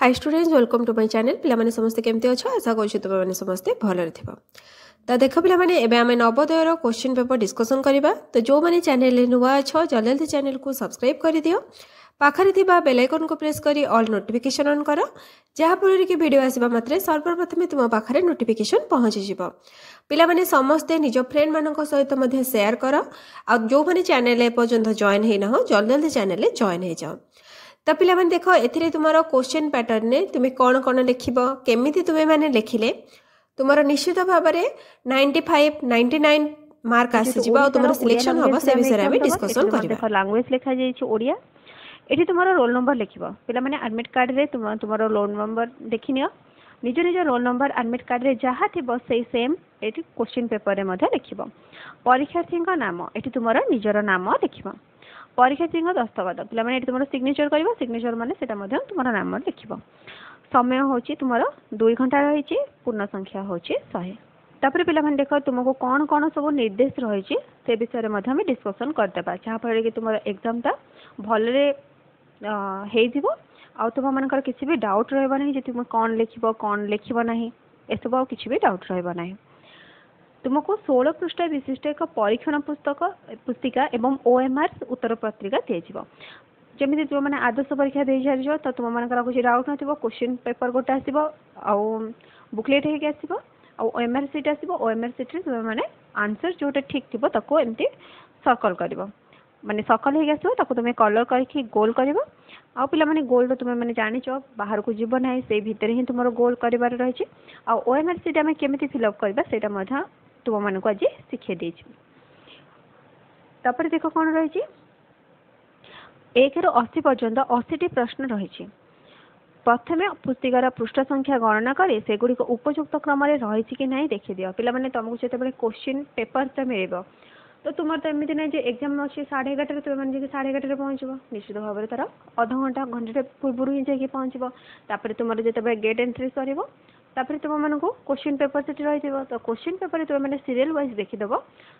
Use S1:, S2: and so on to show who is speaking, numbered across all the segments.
S1: Hi students welcome to my channel पिलामाने समस्ते केमती अछ आशा करूछु तुम माने समस्ते भलरे थिबो। तो देख पिलामाने एबे आमे नवोदयर क्वेश्चन पेपर डिस्कशन करिबा। तो जो माने चैनल रे नुवा अछ जल्दी जल्दी चैनल को सब्सक्राइब करि दियो। पाखरे थिबा बेल आइकन को प्रेस करी ऑल नोटिफिकेशन ऑन करो जहा फल कि वीडियो आसीबा मात्रे सर्वप्रथमे तुम पाखरे नोटिफिकेशन पहुंची जिवो। पिलामाने समस्ते निज फ्रेंड मानक सहित मध्ये शेयर करो आ जो माने चैनल ए पर्यंत जॉइन हे न हो जल्दी जल्दी चैनल ए जॉइन हे जाओ। तो पिला माने देखो एथिरे तुमारो क्वेश्चन पैटर्न ने तुमे कोन कोन लिखिबो केमिति तुमे माने लिखिले तुमारो निश्चित भाव में 95 99 मार्क आसी जिबा तुमारो सिलेक्शन हबो से विषय में डिस्कशन करबा।
S2: देखो लैंग्वेज लिखा जाई छि ओडिया एठी तुमारो रोल नंबर लिखिबो। पिला माने एडमिट कार्ड रे तुमारो रोल नंबर देखिनियो निज निज रोल नंबर एडमिट कार्ड रे जहा थिबो सेही सेम एठी क्वेश्चन पेपर रे मध्ये लिखिबो। परीक्षार्थी नाम एठी तुमारो निजर नाम लिखिबो। परीक्षार्थी दस्तखत पिला माने एठी तुमारो सिग्नेचर करबो सिग्नेचर माने सेटा मध्ये तुमारो नाम लिखिबो। समय होची तुमारो 2 घंटा रहिछि पूर्ण संख्या होची 100। तापर पिला माने देखो तुमको कोन कोन सब निर्देश रहिछि से विषय रे मध्ये हम डिस्कशन करतेबा जहा पर कि तुमारो एग्जाम ता भलरे हे दिबो आ तुम मानकर किसी भी डाउट रहबा नहीं जे तुम कोन लिखिबो नहीं ए सब आ किछि भी डाउट रहबा नहीं। तुमको 16 पृष्ठ विशिष्ट एक परीक्षण पुस्तिका एवं ओएमआर उत्तर पत्रिका दिया जमी तुम मैंने आदर्श परीक्षा दे सारी तो तुम मानकर कुछ डाउट न क्वेश्चन पेपर गोटे आसो बुकलेट होगी आसो ओएमआर सीट आसो ओएमआर सीट रे तुम मैंने आंसर जोटा ठीक थी ताको एमती सर्कल कर माने सर्कल हो आसो तुम कलर करके गोल कर आउ पिला माने गोल तुम मैंने जानिच बाहर को जीव ना से भितर ही तुम गोल कर रही ओएमआर सीट आम केमी फिलअप करवा से तुम मानक आज शिखे दे। तापर देख कौन रही 1 ରୁ 80 पर्यंत 80टी प्रश्न रही। प्रथमे पुस्तिकार पृष्ठ संख्या गणना कर सेगुड़िक उपयुक्त क्रम रही कि नहीं देखी दियो। पिला माने तुमको जो क्वेश्चन पेपर से मिल तो तुम तो एमती ना एग्जाम अच्छे 11:30 तुम मैंने 11:30 पहुँचब निश्चित भाव में तार अध घंटा घंटे पूर्व ही जाकि पहुँचब। तापर तुम जो गेट एंट्री सर तापर तुम मानक क्वेश्चन पेपर से रही तो क्वेश्चन पेपर तुम मैंने सीरियल वाइज देखीदेव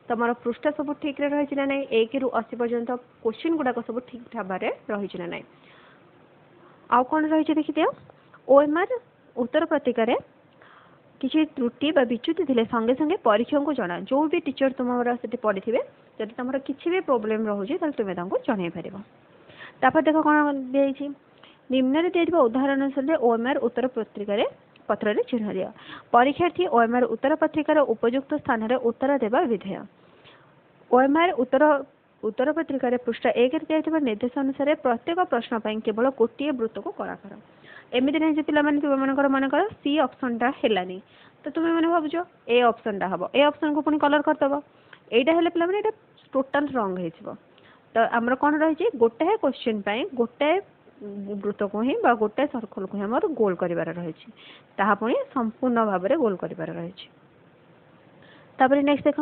S2: तुम पृष्ठ सब ठीक रही ना 1 ରୁ 80 पर्यंत क्वेश्चन गुड़ाक सब ठीक ठाक रही ना ना आउ कौन रही देखी दियो। ओएमआर उत्तर पत्रिका किसी त्रुटि विच्युति थे संगे संगे परीक्षक को जना जो भी टीचर तुम पढ़ी थे जब तुम किसी भी प्रोब्लेम रोचे तुम्हें जन पार। तापर देख कौन दिखाई निम्न दिया उदाहरण अनुसार ओएमआर उत्तर पत्रिका पत्र रे चिन्ह दिया। परीक्षार्थी ओएमआर उत्तर पत्रिकार उपयुक्त स्थान रे उत्तर देवा विधेय। ओएमआर उत्तर पत्रिकार पृष्ठ 1 रे दिया निर्देश अनुसार प्रत्येक प्रश्न पर केवल गोटे वृत्त को कला कर एमती नहीं जो पिला तुम मानकर सी ऑप्शन टा हेलानी तो तुम्हें मैंने भावुच ए ऑप्शन टा हम ए ऑप्शन को पुणी कलर करदेव यहाँ हेल्ले पे टोटाल रंग हो तो आमर कौन रही गोटे क्वेश्चन गोटे वृत्त को ही गोटे सर्कल को ही आम गोल कर रही पुणी संपूर्ण भाव में गोल कर रही। तापर नेक्स्ट देख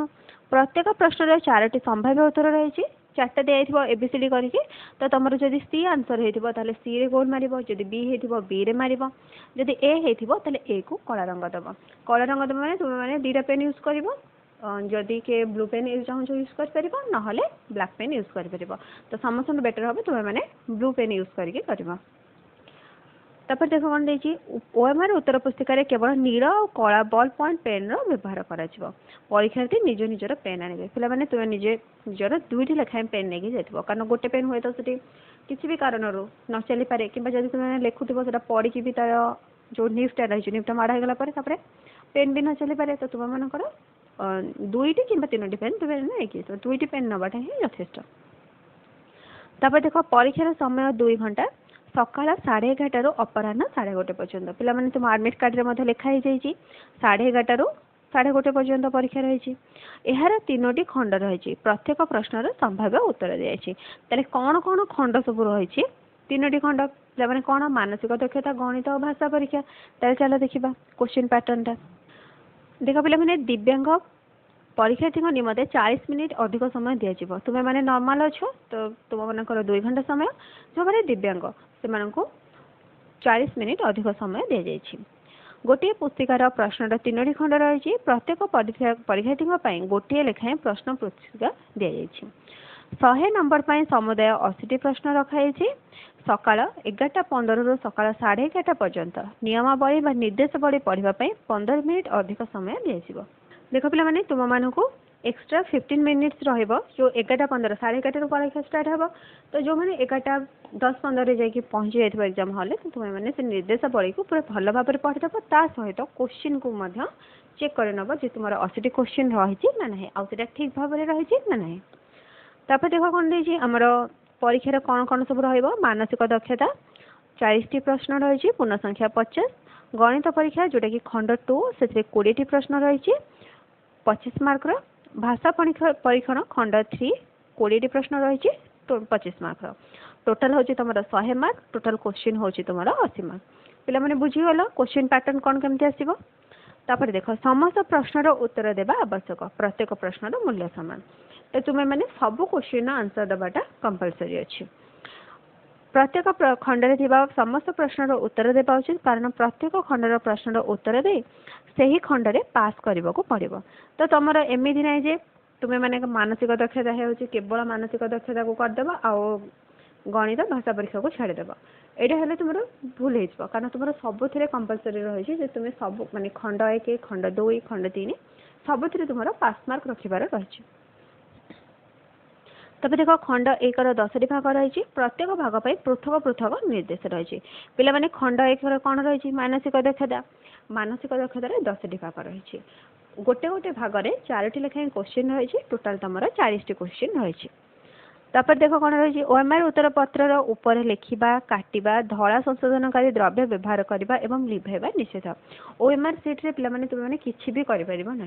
S2: प्रत्येक प्रश्न 4टी संभाव्य उत्तर रही 4टा दिया एबीसीडी करके तो तुम जब सी आंसर हो सी रे गोल मार जब बी हो बी रे मार जब ए हो ए को कला रंग दब कला रंग दब मैंने तुम मैंने 2टा पेन यूज कर जदि के ब्लू पेन यूज चाहूँ यूज कर ना ब्लैक पेन यूज कर तो समस्त बेटर हम तुम्हें मैंने ब्लू पेन यूज करके। तापर देख कौन देखिए ओएमआर उत्तर पुस्तिका केवल नील और कला बॉल पॉइंट पेन व्यवहार कर परीक्षार्थी निज निजर पेन आने पे मैंने तुम्हें निजे निजर 2टी लेखाएं पेन नहीं जाइए कारण गोटे पेन हुए तो किसी भी कारण न चली पारे कि तुम लिखुव से पढ़ी भी तार जो निफ्टा रही निफ्टा माड़ होगा पेन भी न चली पारे तो तुम मानकर 2टी कि 3टी पेन तुम्हें नहीं तो 2टी पेन नवाटा ही यथेष्ट। तापर देख परीक्षार समय 2 घंटा सकाल 11:30 ରୁ अपराह्न 1:30 पर्यंत पिला माने तुम एडमिट कार्ड रे लिखाई जाइए 11:30 ରୁ 1:30 पर्यंत परीक्षा रही। यार 3टी खंड रही प्रत्येक प्रश्नर संभाव्य उत्तर दिखाई कौन कौन खंड सब रही 3टी खंड पे कौन मानसिक दक्षता गणित और भाषा परीक्षा चलो देखा क्वेश्चन पैटर्न टा देख पे मैंने दिव्यांग परीक्षार्थी निमते 40 मिनिट अधिक समय दिज्व तुम्हें मैंने नॉर्मल अच्छो तो तुम मानकर 2 घंटा समय जो मैंने दिव्यांग से 40 मिनिट अधिक समय दि जाइए। गोटे पुस्तिकार प्रश्न 3टी खंड रही प्रत्येक परीक्षार्थी गोटे लेखाएं प्रश्न पुस्तिका दि जाइए। शहे नंबर पर समुदाय 80 प्रश्न रखाई सकाळ 11:15 रु सकाळ 11:30 पर्यंत नियमावली व निर्देशावली पढ़ाई 15 मिनिट अधिक समय दिया। देख पे तुम मानक एक्सट्रा 15 मिनिट्स जो 11:15 11:30 परीक्षा स्टार्ट हे तो जो मैंने 11:10-15 जाकि पहुँची जाइए एग्जाम हॉल तो तुम्हें से निर्देशावली को पूरा भल भाव में पढ़ीदेव ता सहित क्वेश्चन को चेक कर नब जे तुम 80 क्वेश्चन रही ना ना आउ ठीक भाव में रही ना ना। तापर देख कौन देखिए आमर परीक्षार कौन कौन सब मानसिक दक्षता 40 प्रश्न रही पूर्ण संख्या 50 गणित परीक्षा जोटा कि खंड 2 से 20 प्रश्न रही 25 मार्क भाषा परीक्षण खंड 3 20 प्रश्न रही 25 मार्क टोटाल हूँ तुम 100 मार्क टोटाल क्वेश्चन हूँ तुम 80 मार्क पिला माने बुझीगल क्वेश्चन पैटर्न कौन केमती आसीबो। तापर देख समस्त प्रश्नर उत्तर देवा आवश्यक प्रत्येक प्रश्नर मूल्य सामान तो तुम्हें मैंने सब क्वेश्चन आंसर देवाटा कंपलसरी अच्छी प्रत्येक खंडे समस्त प्रश्नर उत्तर देवा उचित कारण प्रत्येक खंडर प्रश्नर उत्तर दे से ही खंडे पास करने को पड़ो। तो तुम एमती ना जे तुम्हें मैंने मानसिक दक्षता है केवल मानसिक दक्षता को करदेव आउ गणित भाषा परीक्षा को छाड़देव यहाँ हेल्ले तुम भूल हो कारण तुम सब कंपलसरी रही तुम्हें सब माने खंड 1 खंड 2 खंड 3 सब तुम पास मार्क रखार रही। तब देख खंड 1 10 भाग रही प्रत्येक भाग पर पृथक पृथक निर्देश रही पिला माने खंड 1 कौन रही मानसिक दक्षता 10 भाग रही गोटे गोटे भाग में 4टी लेखाएं क्वेश्चन रही टोटाल तुम 40 क्वेश्चन रही। तापर देख कौन रही ओएमआर उत्तर पत्र ऊपर लिखा काटिबा धड़ा संशोधनकारी द्रव्य व्यवहार करने एवं लिभेबा निषेध ओएमआर सीट्रे पिला माने तुम किसी भी करें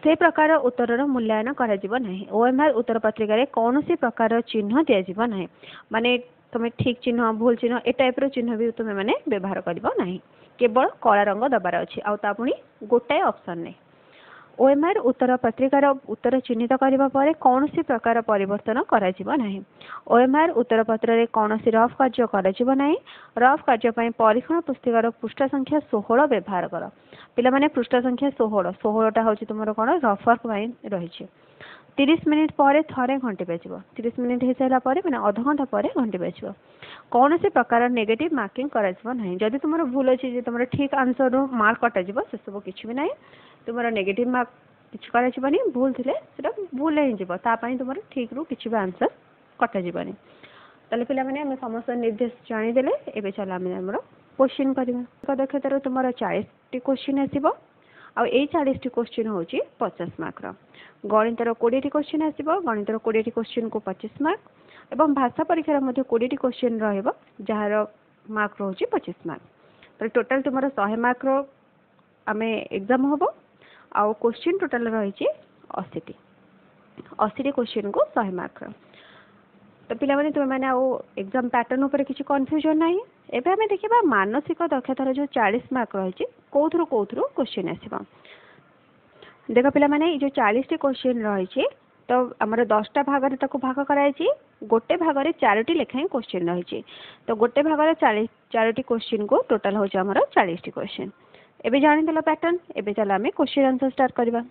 S2: से प्रकार उत्तर मूल्यांकन करा ओएमआर उत्तर पत्रिका कौन सी प्रकार चिन्ह दिज्व ना माने तुम्हें ठीक चिन्ह भूल चिन्ह ए टाइप चिन्ह भी तुम्हें मैंने व्यवहार करना केवल कला रंग दबार अच्छी आउनी गोटाए ऑप्शन नहीं ओएमआर उत्तर पत्रिकार उत्तर चिन्हित करने पर कौन सी प्रकार परिवर्तन करा नहीं ओएमआर उत्तर पत्र कौन सी रफ कार्य करा नहीं रफ कार्य परीक्षण पुस्तिकार पृष्ठ संख्या 16 व्यवहार कर पिला माने पृष्ठ संख्या 16टा हूँ तुम कौन रफ वर्क रही 30 मिनिट पर थे घंटे बाजब 30 मिनिट हो सारा मैंने अध घंटा पर घंटे बाजब कौन से प्रकार नेगेटिव मार्किंग करा जदि तुम भूल अच्छी तुम ठीक आंसर रू मार्क कटा से सब किसी भी ना तुम नेगेटिव मार्क किसी कर भूल थे भूल ही तुम ठीक रू किसी भी आंसर कटानी ताले पिला माने आम समस्त निर्देश जानीदे एवं चल आम क्वेश्चन करवा दक्षतार तुम 40 क्वेश्चन आसो आ 40 क्वेश्चन हूँ 50 मार्क गणितर 20 क्वेश्चन आसो गणितर 20 क्वेश्चन को 25 मार्क एवं भाषा परीक्षार 20 क्वेश्चन जार मार्क रोचे 25 मार्क तो टोटाल तुम 100 मार्क आम एग्जाम हम आउ क्वेश्चन टोटाल रही 80 क्वेश्चन को 100 मार्क तो पिला माने तुम मैंने एग्जाम पैटर्न उपर किसी कन्फ्यूजन ना एवं आम देखा मानसिक दक्षतार जो 40 मार्क रही कौथरू क्वेश्चन आसो देख पिला माने जो 40 क्वेश्चन रही तो आमर 10टा भाग भाग कराई गोटे भाग में 4टी लेखाएं क्वेश्चन रही तो गोटे भाग 4टी क्वेश्चन को टोटाल हूँ आमर 40 क्वेश्चन एवं जानीदेल पैटर्न एवं चल आम क्वेश्चन आंसर स्टार्ट करवा।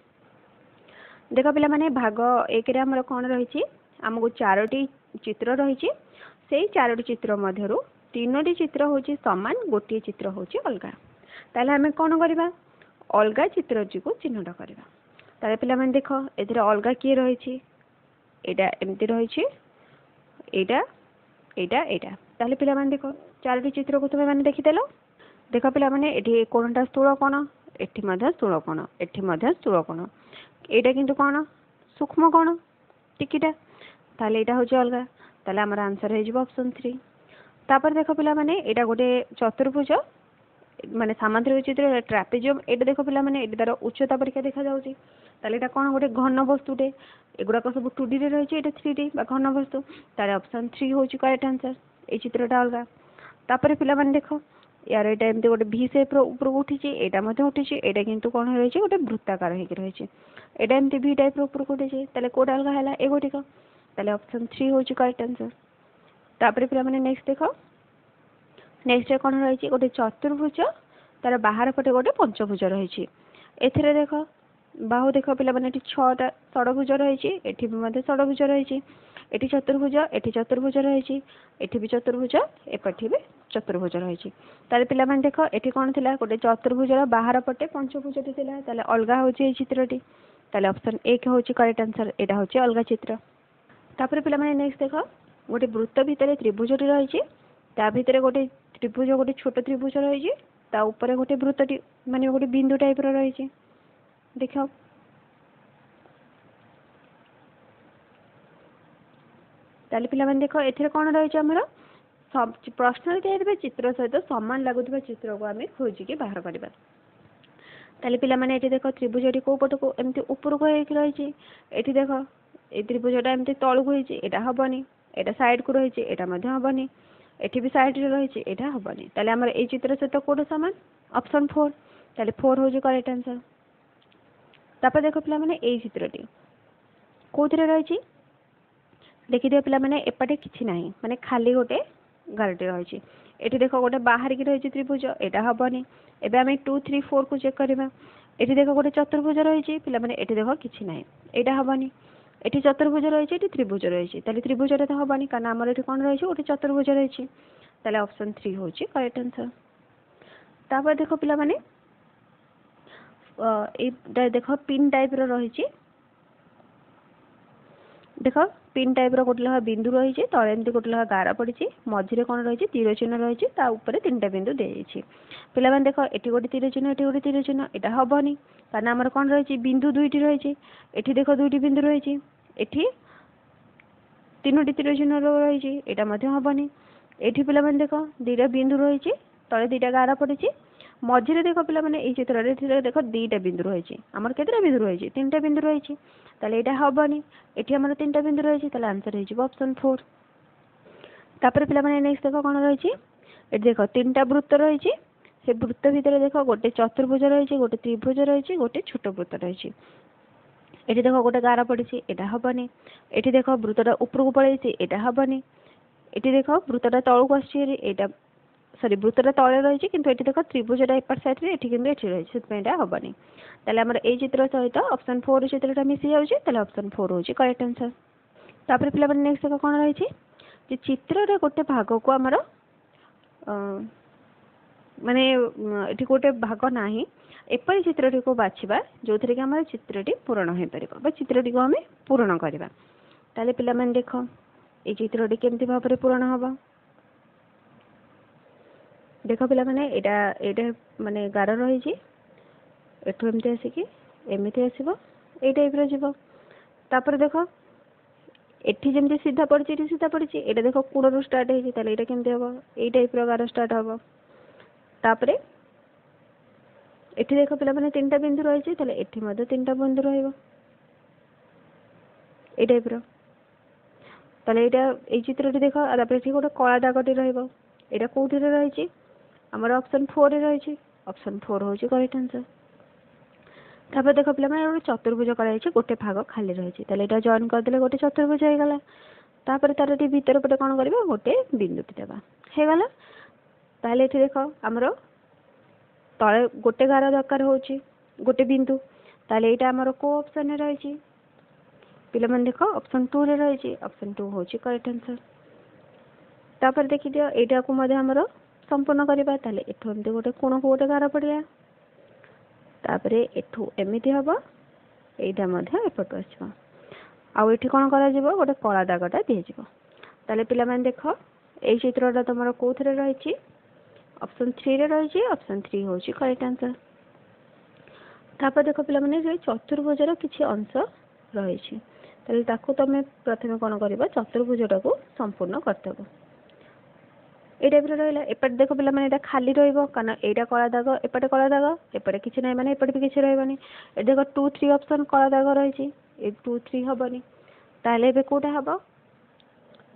S2: देख पिला माने भाग 1 आमर कौन रही आमको 4टी चित्र रही से 4टी चित्र मध्य 3टी चित्र हूँ सामान गोटे चित्र हूँ अलगा ताले आम कौन करवा अलगा चित्र को चिन्हट करवा ताले पिला माने देख ए अलगा किए रही एमती रही ताले पिला माने देख 4टी चित्र को तुम्हें मैंने देखीदेल देख पिला माने एठी कोणटा स्थूल कोण एठी मध्य स्थूल कोण एठी मध्य स्थूल कोण एटा किंतु कोण सूक्ष्म कोण टिकिटा ताले एटा होची अलगा ताले हमर आंसर हे जिवो ऑप्शन 3। तापर देख पिला माने एटा गोटे चतुर्भुज माने सामांतरिक चित्र ट्रापेजियम एटा देख पिला माने एटा तार उच्चता परीक्षा देखा जाउची ताले एटा कोन गोटे घन वस्तुटे एगुडा को सब 2D रे रहिची एटा 3D बा घन वस्तु तारे ऑप्शन 3 होची करेक्ट आंसर ए चित्रटा अलगा। तापर पिला माने देख यार एटा एमती गोटे भी शेप ऊपर उठी एटा मध्य उठी एटा किंतु कोन रही गोटे वृत्ताकार होकर रही एटा एमती भी टाइप ऊपर उठी ताले कोड अलगा हैला ए गोटिक ताले ऑप्शन 3 होची करेक्ट आंसर। तापर पिला माने नेक्स्ट देख नेक्स्ट कौन रही गोटे चतुर्भुज तार बाहर पटे गोटे पंचभुज रही एथिरे देख बाहु देख पे छटा षडभुज रही है षडभुज रही एटी चतुर्भुज एटी चतुर्भुज रही एटी भी चतुर्भुज एपटी भी चतुर्भुज रही पे देख ये कौन थी गोटे चतुर्भुजर बाहर पटे पंचभुजटी थी अलग हूँ चित्रटी ऑप्शन एक हूँ करेक्ट आंसर यहाँ हूँ अलग चित्र तापर पे नेक्स्ट देख गोटे वृत्त भितर त्रिभुजटी रही भितर गोटे त्रिभुज गोटे छोट त्रिभुज रही ऊपर गोटे वृत्तटी माने गोटे बिंदु टाइप रही देख पे देख ए कौन रही आमर प्रश्न दिया चित्र सहित सामान लगुवा चित्र को आम खोजिकी बाहर करवा पे देख त्रिभुजटी कौ पट को एमती उपरको रही देख ये त्रिभुजटा एमती तलू होता हेनी यहाँ साइड को रही हेनी एटी भी साइड रही यहाँ हेनी ताले आमर ये चित्र सहित कौट सामान ऑप्शन 4 ताले 4 हूँ करेक्ट आंसर तापर देख पे ये चित्रटी कौन रही देखिए पे एपटे किसी ना माने खाली गोटे गारटी रही ये देख गोटे बाहर की रही त्रिभुज यहाँ हेनी एवं आम 2 3 4 को चेक करवा ये देख गोटे चतुर्भुज रही पे ये देख किसी ना यहाँ हेनी ये चतुर्भुज रही है त्रिभुज रही है त्रिभुज तो हेनी कारण आमर ये कौन रही गोटे चतुर्भुज रही है ऑप्शन 3 हूँ करेक्ट आंसर तापर देख पे देख पिन टाइप रही देख पिन टाइप गोटे लगा बिंदु रही है तले एमती गोटे लगा गार पड़ी मझे कौन रही तीर चिन्ह रही है 3टा बिंदु दी पे देख ये गोटे तीर चिन्ह ये गोटे तीर चिन्ह यहाँ हेनी कारण आमर कौन रही बिंदु 2टी रही ये देख 2टी बिंदु रही एठी 3टी तीर चिन्ह रही यहाँ हेनी ये पे देख 2टा बिंदु रही तले 2टा गार पड़ी मझे देख पे ये चित्र देख 2टा बिंदु रही आमर केतटा बिंदु रही 3टा बिंदु रही यहाँ हेनी ये आमर 3टा बिंदु रही आंसर हो ऑप्शन 4 तापर पे नेक्स्ट देख कौन रही ये देख 3टा वृत्त रही से वृत्त भितर देख गोटे चतुर्भुज रही गोटे त्रिभुज रही गोटे छोट वृत्त रही ये देख गोटे गार पड़ी यहाँ हेनी ये देख वृत्तटा ऊपर को पड़े यहाँ हेनी ये देख वृत्तटा तलू आसा सॉरी वृत्तटा तले रही किंतु ये देख त्रिभुजटा एपट साइड रे एठी किंतु एठी रही से हेनी ताले आमर ए चित्र सहित ऑप्शन 4 चित्रटा मिसी जाऊँगी ऑप्शन 4 हूँ करेक्ट आंसर तापर पे नेक्स्ट देख कौन रही चित्र गोटे भाग को आमर माने ये गोटे भाग ना एपरी चित्रटी को बाछा जो थे कि आम चित्रटी पूरण हो पार चित्रटी को आम पूरण करवा ताले पे देख ये चित्रटी केमती भाव में पूरण हम देख पे यहाँ माने गार रही एठू एमती आसिकी एमती आसो ये टाइप रपर देख एठी जमी सीधा पड़ी सीधा पड़ी ये देख कूड़ स्टार्ट होता है केमती हम ये टाइप गार स्टार्ट हम तापर एठी देख पे 3टा बिंदु रही है 3टा बिंदु रही टाइप ये चित्रटी देख ये गोटे कला दागटी रहा कौटी रही आमर ऑप्शन 4 रही ऑप्शन 4 हूँ करेक्ट आंसर तापर देख पे गोटे चतुर्भुज कर गोटे भाग खाली रही है जॉइन करदे गोटे चतुर्भुज होगला तापर तार भीतर पटे कौन करवा गोटे बिंदुटी देवा होगला ताहले ये देख आमर तले गोटे गार दरकार हो गोटे बिंदु ताले यहाँ आमर को ऑप्शन रही पे देख ऑप्शन 2 रही ऑप्शन 2 हूँ करेक्ट आंसर तापर देखी दियो यहाँ को आमर संपूर्ण करवा ताले एठू एमती गोटे कोण को गोटे गार पड़ा तापर एठू एमती हम यहाँ एपटू आसो आउ ये कौन कर गोटे कला दागटा दिज्व ताले पे देख ये चित्रटा तुम कौ रही ऑप्शन 3 रही ऑप्शन 3 हूँ करेक्ट आंसर तापर देख पे चतुर्भुजर किसी अंश रही तुम प्रथम कौन कर चतुर्भुजटा को संपूर्ण करदेव ये टाइप रहा एपटे देख पे खाली कारण यहाँ कला दाग एपटे कला दाग एपटे किसी ना माने एपटे भी किसी रही देख 2 3 ऑप्शन कला दाग रही 2 3 हेनी ताले कौटा हम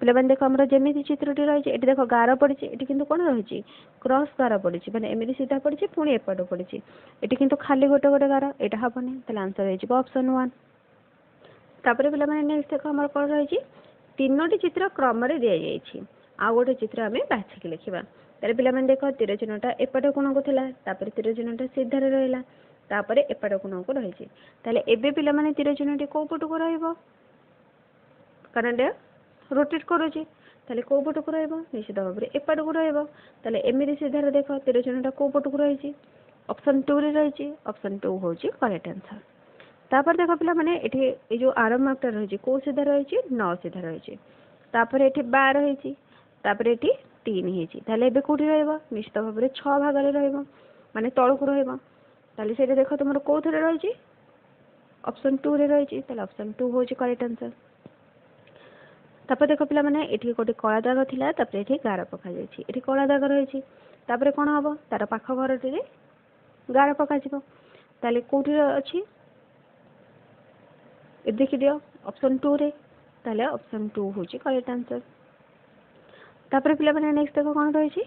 S2: पे देख आम जमी चित्रटी रही है देख गार पड़ी ये कि कौन रही क्रॉस गार पड़ी मैंने एमती सीधा पड़ी पुणी एपट पड़ी ये कि खाली गोटे गोटे गार यहाँ हेनी आंसर हो ऑप्शन 1 तापर पे नेक्स्ट देख आम कौन रही 3टी चित्र क्रम दि जाइए आउ गोटे चित्र आम बाछिकी लिखा तारे पे देख तीर चिन्हटा एपटे कोण को थी तीर चिन्हटा सीधार रहा तापर एपट कोणको रही एबे पिला माने तीर चिन्हटी को पटको रहिबो कारण रोटेट करुची ताले को पटको रहिबो निश्चित भाव में एपट को रहिबो ताले एमिति सीधार देख तीर चिन्हटा को पटको रही ऑप्शन 2 रे रही ऑप्शन 2 होची करेक्ट आंसर। तापर देख पिला माने एठी ए जो आर मार्कटा रही को सीधा रही 9 सीधा रही तापर एठी 12 रही तापर एठी 3 हेची ताले एबे कोठी रहइबो निश्चित भाव में 6 भाग रे रहइबो माने तळ को रहइबो ताले सेटा देखो तुमरो को थरे रही ऑप्शन 2 रे रही ताले ऑप्शन 2 होची करेक्ट आंसर। तापर देख पिला माने एठी गोटे कला दाग थिला तापर एठी गार पका जायछि एठी कला दाग रही तापर कोन हबो तार पाख घरटी रे गार पका जिवो ताले कोठी अछि ए देखि दियो ऑप्शन 2 रे ताले ऑप्शन 2 होची करेक्ट आंसर। तापर पिला माने नेक्स्ट देखो कोन रही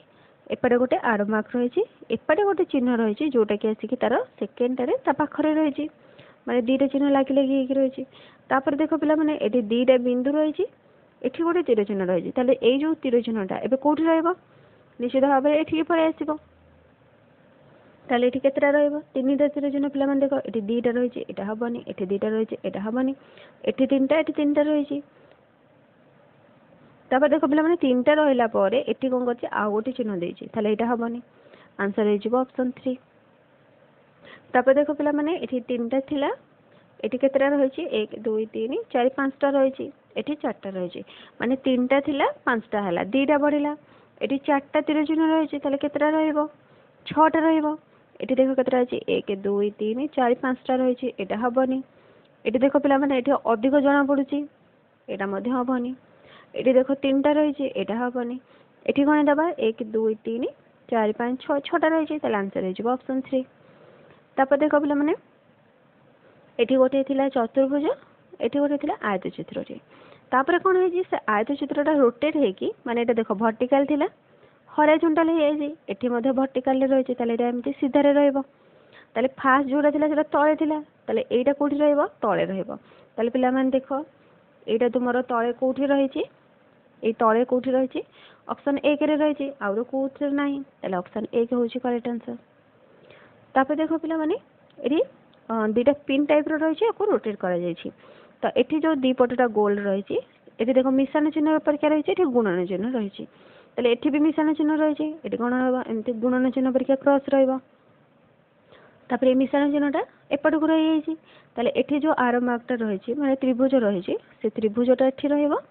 S2: एपटे गोटे आरो मार्क रही एपटे गोटे चिन्ह रही जोटा कि आसिक तार सेकेंड रे ता पाखरे रही माने दीटा चिन्ह लागी लागी रही तापर देखो पिला माने एठी दीटा बिंदु रही एठी गोटे तीर चिन्ह रही ताले एई जो तीर चिन्हटा एबे कोठी रहइबो निश्चित भाव में एठी पळे आसीबो ताले एठी केतरा रहइबो तीनटा तीर चिन्ह पिला माने देखो एठी दीटा रही एटा हबनी एठी दीटा रही एटा हबनी एठी तीनटा रही तापर देखो पिला माने तीनटा रहिला परे एठी कोन करछि आ गोटे चिन्ह देछि ताले एटा हबनी आंसर हे जिवो ऑप्शन 3। तापर देखो पिला माने एठी तीनटा थिला एठी केतरा रही 1 2 3 4 5टा रही एठी 4टा रही माने तीनटा थिला 5टा हला दीटा बढ़िला एठी 4टा तीर चिन्ह रही ताले केतरा रहइबो 6टा रहइबो एठी देखो केतरा अछि 1 2 3 4 5टा रही एटा हबनी एठी देखो पिला माने एठी अधिक जणा पडुची एटा मध्ये हबनी एठी देखो तीनटा रही एटा हबनी एठी कोन दबा 1 2 3 4 5 6 6टा रही ताले आंसर हे जिवो ऑप्शन 3। तापर देखो पिला माने एठी गोटे थिला चतुर्भुज एठी गोटे थिला आयत चित्र रे तापर कोन हे जी से आयत चित्रटा रोटेट हे कि माने एटा देखो वर्टिकल थिला हॉरिजॉन्टल हे जी एठी मध्ये वर्टिकल रे रही ताले एटा एमती सीधा रे रहइबो ताले फास्ट जोडा थिला सेटा तळे थिला ताले एटा कोठी रहइबो तळे रहइबो ताले पिला माने देखो एटा तुमरो तळे कोठी रही ए तळे कोठी रही ऑप्शन 1 रे रही आउरो कोठी नाही ताले ऑप्शन 1 होची करेक्ट आंसर। तापर देखो पिला माने एठी दीटा पिन टाइप रो रही को रोटेट करा जायछि तो एठी जो दी पटटा गोल रही एठी देखो मिश्रण चिन्ह परिका रही एठी गुणन चिन्ह रही ताले एठी भी मिश्रण चिन्ह रही एठी कोन रहबा एमती गुणन चिन्ह परिका क्रॉस रहबा तापर ए मिश्रण चिन्हटा एपट को रही जायछि ताले एठी जो आरो मार्कटा रही माने त्रिभुज रही से त्रिभुजटा एठी रहबा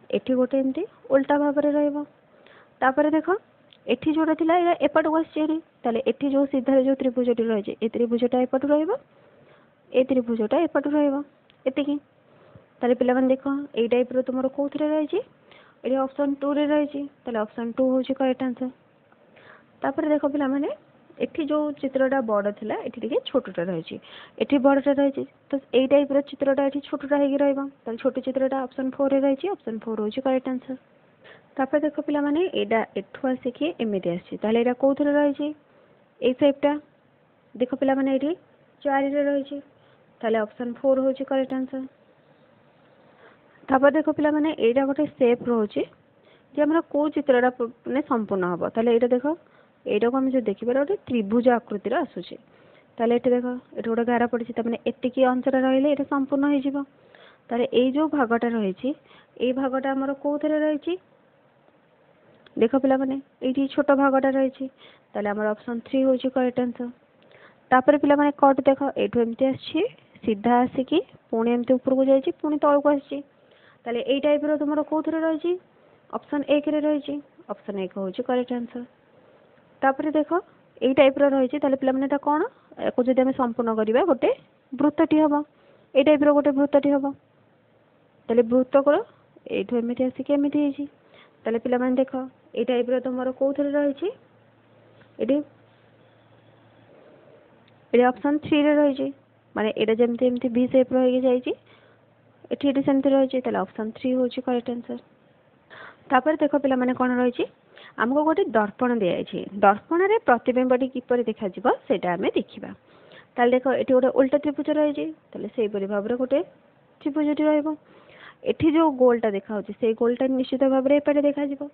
S2: एठी गोटे एमती उल्टा भाव रे रहबा तापर देखो एठी जोटा थिला एटा एपट को आछी ताले एठी जो सीधा जो त्रिभुजटी रही ए त्रिभुजटा एपट रहबा ए त्रिभुजटा एपट रहबा एतिकी ताले पिला मन देखो ए टाइप रो तुमरो कोथरे रही एठी ऑप्शन 2 रे रही ताले ऑप्शन 2 होची करेक्ट आंसर। तापर देखो पिला माने एठी जो चित्रटा बड़ थिला एठी देखि छोटटा रही एठी बड़टा रही तो ए टाइप रो चित्रटा एठी छोटटा हेगी रहबा ताले छोट चित्रटा ऑप्शन 4 रे रही ऑप्शन 4 होची करेक्ट आंसर। तापर देखो पिला माने एडा एठु आसिकी एमिति आछि ताले एडा कोथरे रही ए शेपटा देखो पिला माने एठी 4 रे रही ताले ऑप्शन 4 होची करेक्ट आंसर। तापर देखो पिला माने एडा गोटे शेप रोची जे हमरा को चित्रटा ने संपूर्ण हबो ताले एटा देखो एटा को हम जो देखिबा गोटे त्रिभुज आकृतिर आसुची ताले एटा देखो एटा गोटे गारा पड़िछि त माने एतिकी अंतर रहिले एटा संपूर्ण होई जिवो ताले ए जो भागटा रहिछि ए भागटा हमर कोथरे रहिछि देखो पिला माने एठी छोट भागटा रहिछि ताले हमर ऑप्शन 3 होची करेक्ट आंसर। तापर पिला माने कट देखो एठु एमती आछि सीधा आसिकी पुणी एमती ऊपर को जाइछि पुणी तळ को आछि ताले ए टाइप रो तुमरो कोथरे रहिछि ऑप्शन 1 रे रहिछि ऑप्शन 1 होची करेक्ट आंसर। तापर देखो ए टाइप रो रहिछि ताले पिला माने ता कोन एको जदि हम संपूर्ण करिबा गोटे वृत्तटी हबो ए टाइप रो गोटे वृत्तटी हबो ताले वृत्त को एठु एमिति आसिकी एमिति हेछि ताले पिला माने देखो ए टाइप रो तुमरो कोथरे रहिछि एडी ऑप्शन 3 रे रहिछि माने एटा जेमति एमति बी शेप रहि जाइछि एठी एठी सेमति रहिछि ताले ऑप्शन 3 होछि करेक्ट आंसर। तापर देखो पिला माने कोन रहिछि हमको गोटे दर्पण दिया जाइछि दर्पण रे प्रतिबिंबटी किपरि देखा जिवो सेटा हमें देखिबा ताले देखो एठी गोटे उल्टा त्रिभुज रहिछि ताले सेही परि भाव रे गोटे त्रिभुजटी रहइबो एठी जो गोलटा देखा होछि सेही गोलटा निश्चित भाव रे एपटे देखा जिवो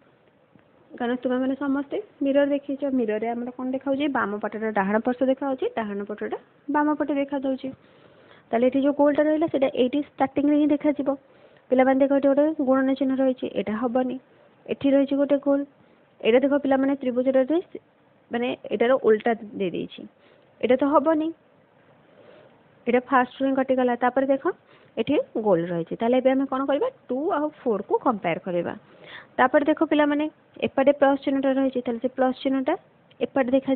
S2: कारण तुम मैंने समस्ते मिरर देखीच मिरर रे आमर कौन देखा बाम पटटा डाहाण पार्श्व देखा डाहाण पटटा बाम पटे देखा जाऊँगी ताले जो गोलटा रहा है ये स्टार्टिंग ही देखा पिला देख ये गोटे गुणन चिन्ह रही है हेनी एटी रही गोटे गोल ये देख पिला माने त्रिभुज माने एटार उल्टा दे देछि एटा तो हेनी ये फास्ट रू कटिगला देख ये गोल रही है आम कौन करवा 2 और 4 को कंपेयर करवा तापर देख पिला माने एपटे प्लस चिन्हटा रही है प्लस चिन्हटा एपटे देखा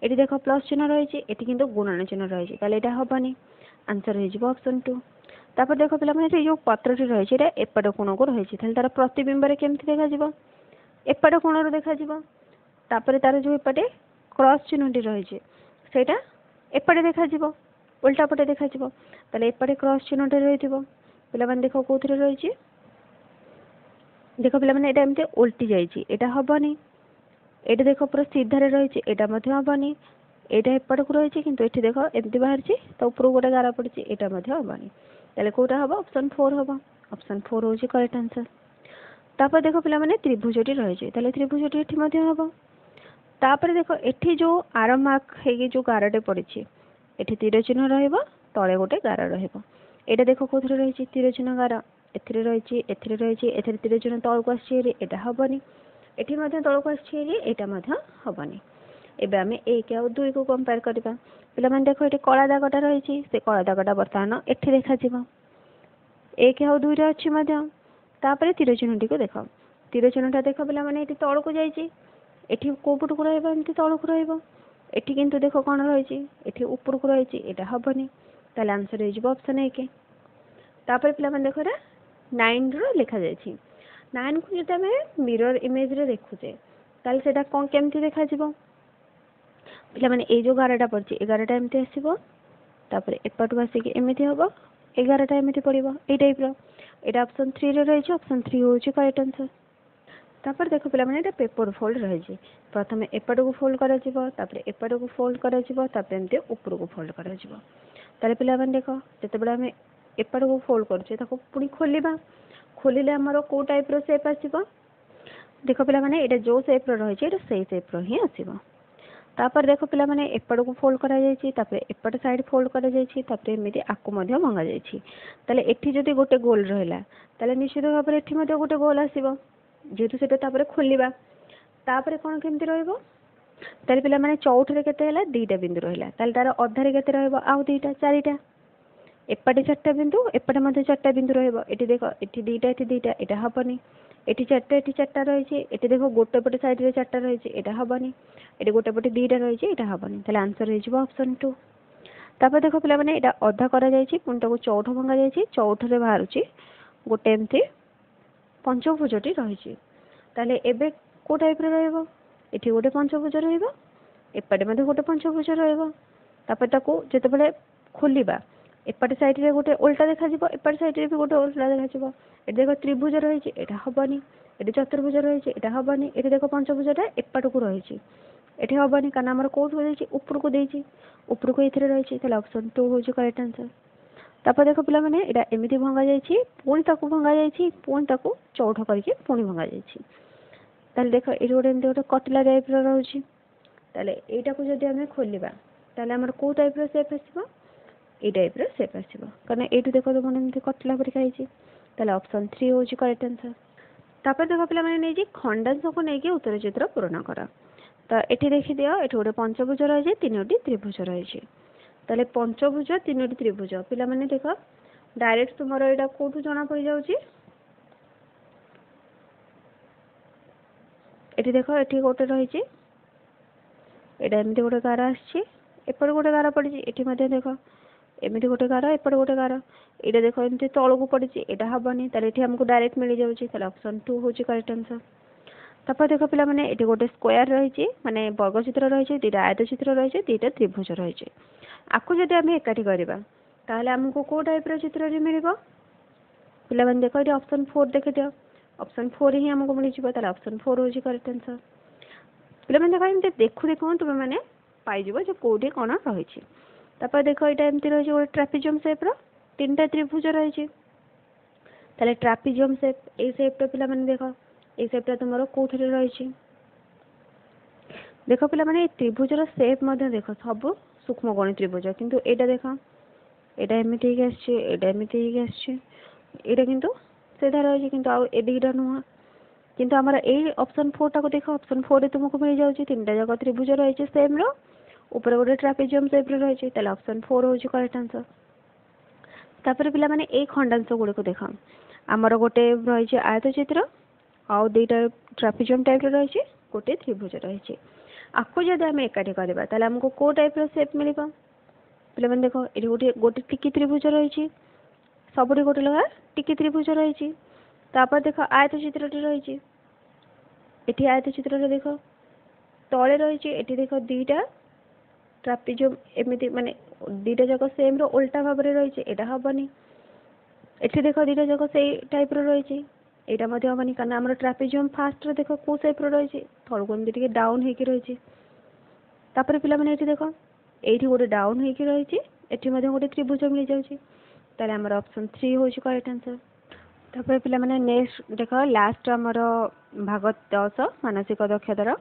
S2: ये देख प्लस चिन्ह रही है ये किंतु गुणन चिन्ह रही है हेनी आंसर हो ऑप्शन 2 तापर देख पिला माने जो पत्रटी रही है एपट कोण को रही है तार प्रतिबिंब केमती देखा एपट कोण देखा तापर तार जो एपटे क्रॉस चिन्हटी रही है सेटा एपटे देखा उल्टा पटे देखा ताले एपटे क्रॉस चिन्हटे रही पिला माने देख कौन रही देख पिला माने एटा एमती उल्टी जाइए एटा हेनी ये देख पूरा सीधारे रही है हेनी एटा एपट को रही किंतु ये देख एमती बाहर तो ऊपर गोटे गारा पड़ी यहाँ हेनी ताले कौटा हम ऑप्शन 4 हम ऑप्शन 4 हूँ करेक्ट आंसर तापर देख पिला माने त्रिभुजटी रही है त्रिभुजटी ये हम तापर देख ये जो आर मार्क है जो गारटे पड़ी ये तीर चिन्ह रले गोटे गार रहा देख कौन रही तीर चिन्ह गार एथिरे रही एथिरे तीर चिन्ह तौक आसनी एटी तौक आसनी एबे आम 1 और 2 को कंपेयर करवा पिला माने देख ये कला दागटा रही से कला दागटा बर्तमान एठी देखा 1 और 2 अच्छी तापर तीर चिन्हटी को देख तीर चिन्हटा देख पिला माने ये तौक जाइए कौपट को रही तौक रही किंतु देख कौन रही ये ऊपर को रही हेनी ताले आंसर हो ऑप्शन 1 तापर पिला माने देख 9 रो लिखा जाइए 9 को जो आम मिरर इमेज रे देखुचे ताले सेटा कौन केमती देखा पिला माने ए जो गारटा पड़ी 11टा एमती आसो तापर एपटू आसिक एमती हम 11टा एमती पड़ो ये टाइप यहाँ ऑप्शन 3 रे रही ऑप्शन 3 हूँ करेक्ट आंसर तापर देख पिला माने पेपर फोल्ड रही प्रथम एपट को फोल्ड करा एपट को फोल्ड करा एमती ऊपर को फोल्ड करा ताले पिला माने देख जिते आम एपट को फोल्ड कर पुणी खोलिबा खोलिले आमर को टाइप रो शेप आसीबो देख पिला माने एटा जो शेप रो रही है से शेप रो ही आसीबो तापर देख पिला माने एपट को फोल्ड करा जायछि तापर एपट साइड फोल्ड करा जायछि तापर एमिति आकु मध्य भंगा जायछि ताले एठी जदि गोटे गोल रहला ताले निश्चित भाव में एठी मध्य गोटे गोल आसीबो जेतु सेटा तापर खोलिबा तापर कोन केमति रहइबो ताले पिला माने चौथरे केते हला 2टा बिंदु रहला ताले तार अधारे केते रहइबो आउ 2टा 4टा एपटे 4टा बिंदु एपटे मध्य 4टा बिंदु रहइबो एठी देख एठी 2टा एटा हेनी एटी 4टा रही है देख गोटे पटे साइड रे 4टा रही है हेनी ये गोटे पटे 2टा रही है हेनी ताले आंसर हो ऑप्शन 2 तापर देख पिला माने एटा अधा करा जायछि पुणी ताको चौठ भंगा जायछि चौठरे बाहरुछि गोटे एमती पंचभुजटी रही ताले एबे को टाइप रे रहइबो एठी गोटे पंचभुज रहइबो एपटे मध्ये गोटे पंचभुज रहइबो तापर ताको जेतेबेले खोलिबा एपटे साइड रे गोटे उल्टा देखा एपटे साइड रे भी गोटे उल्टा देखा ये देख त्रिभुज रही हेनी ये चतुर्भुज रही हेनी ये देख पंचभुजटा एपट को रही ये हेनी कारण आम कौट ऊपर को देती ऊपर को ये रही ऑप्शन 2 हूँ करेक्ट आंसर तापर देख पिला माने एटा एमिति भंगा जायछि पुणी ताकू भंगा जायछि पुणी ताकू चौठ करके पुणी भंगा जायछि ताले देख ये गोटे एमती गोटे कटला टाइप रही ताले एटा को जदि आमे खोलिबा ताले हमर को टाइप रो शेप आसीबो ए टाइप रो शेप आसीबो कारण एटू देखो तो मन एमती कटला परिका आइछि ताले ऑप्शन 3 हूँ करेक्ट आंसर तापर देख पिला माने नै जे खंडांश को नै के उत्तर चित्र पूर्ण करा तो एठी देखि दियो एठी गोटे पंचभुज रही 3टी त्रिभुज रही ताले पंचभुज 3टी त्रिभुज पिला माने देख डायरेक्ट तुमरो एटा कोठू जना पड़ी जाउची एठी देख एठी गोटे रही एटा एमती गोटे गार आछि एपट गोटे गार पड़ी एठी मध्ये देख एमती गोटे गार एपट गोटे गार ये देख एमती तौक पड़ी यहाँ हेनी ताले हमको डायरेक्ट मिल जाऊँगी ऑप्शन 2 हूँ करेक्ट आंसर तापर देख पिला माने ये गोटे स्क्वायर रही माने वर्ग चित्र रही 2टा आयत चित्र रही 2टा त्रिभुज रही आपको जब आम एकाठी करवा ताहले हमको को टाइप रो चित्र मिल पिला माने देख ये ऑप्शन 4 देख दियो ऑप्शन 4 ही हमको मिल जाए ऑप्शन 4 हूँ करेक्ट आंसर पिला माने देख एमती देखु देखु तुम मैंने पाइज जो कौटी कौन रही तापर देख यहाँ एमती रही गोटे ट्रापेजियम शेप रो 3टा त्रिभुज रही ताले ट्रापेजियम शेप ए शेप रो पिला माने देख ए सेपटा तुमर कोथरे रही देख पिला माने त्रिभुजर सेप मध्य देख सब सूक्ष्म कोणी त्रिभुज किंतु एटा देख एटा एमिति ही आछे एटा एमिति ही आछे एटा किंतु सीधा रही किंतु आ ए दुईटा नुह किंतु आमर ए ऑप्शन 4 टाको देख ऑप्शन 4 रे तुमको मिल जाउची तीनटा जक त्रिभुज रही सेम रो ऊपर गोटे ट्रापेजियम सेप रे रही ताले ऑप्शन 4 होची करेक्ट आंसर। तापर पिला माने ए खंडांश गुडी को देख आमर गोटे रही आयत चित्र आउ दुईटा ट्रापेजियम टाइप रे रही गोटे त्रिभुज रही आपको जब आम एकाठी करवा ताले हमको को टाइप रो सेप मिलिबा पिला माने देखो एठी गोटे गोटे टिकी त्रिभुज रही सबुठी गोटे लगा टिकी त्रिभुज रही तापर देख आयत चित्रटी रही एठी आयत चित्र देख तले रही एठी देख दुईटा ट्रापेजियम एमिति माने दुईटा जक सेम रो उल्टा भाव में रही एटा हबनी एठी देख दुईटा जक से टाइप रो रही एटा मध्ये हबनी कारण हमर ट्रापेजियम फास्ट रे देख को सेप रो रही थोड़को एमिति टिके डाउन हेकी रही तापर पिला माने एठी देख एठी गोटे डाउन हेकी रही एठी मध्ये गोटे त्रिभुज मिल जाउची ताले हमर ऑप्शन 3 होची करेक्ट आंसर। तापर पिला माने नेक्स्ट देख लास्ट हमर भाग 10 मानसिक दक्षतार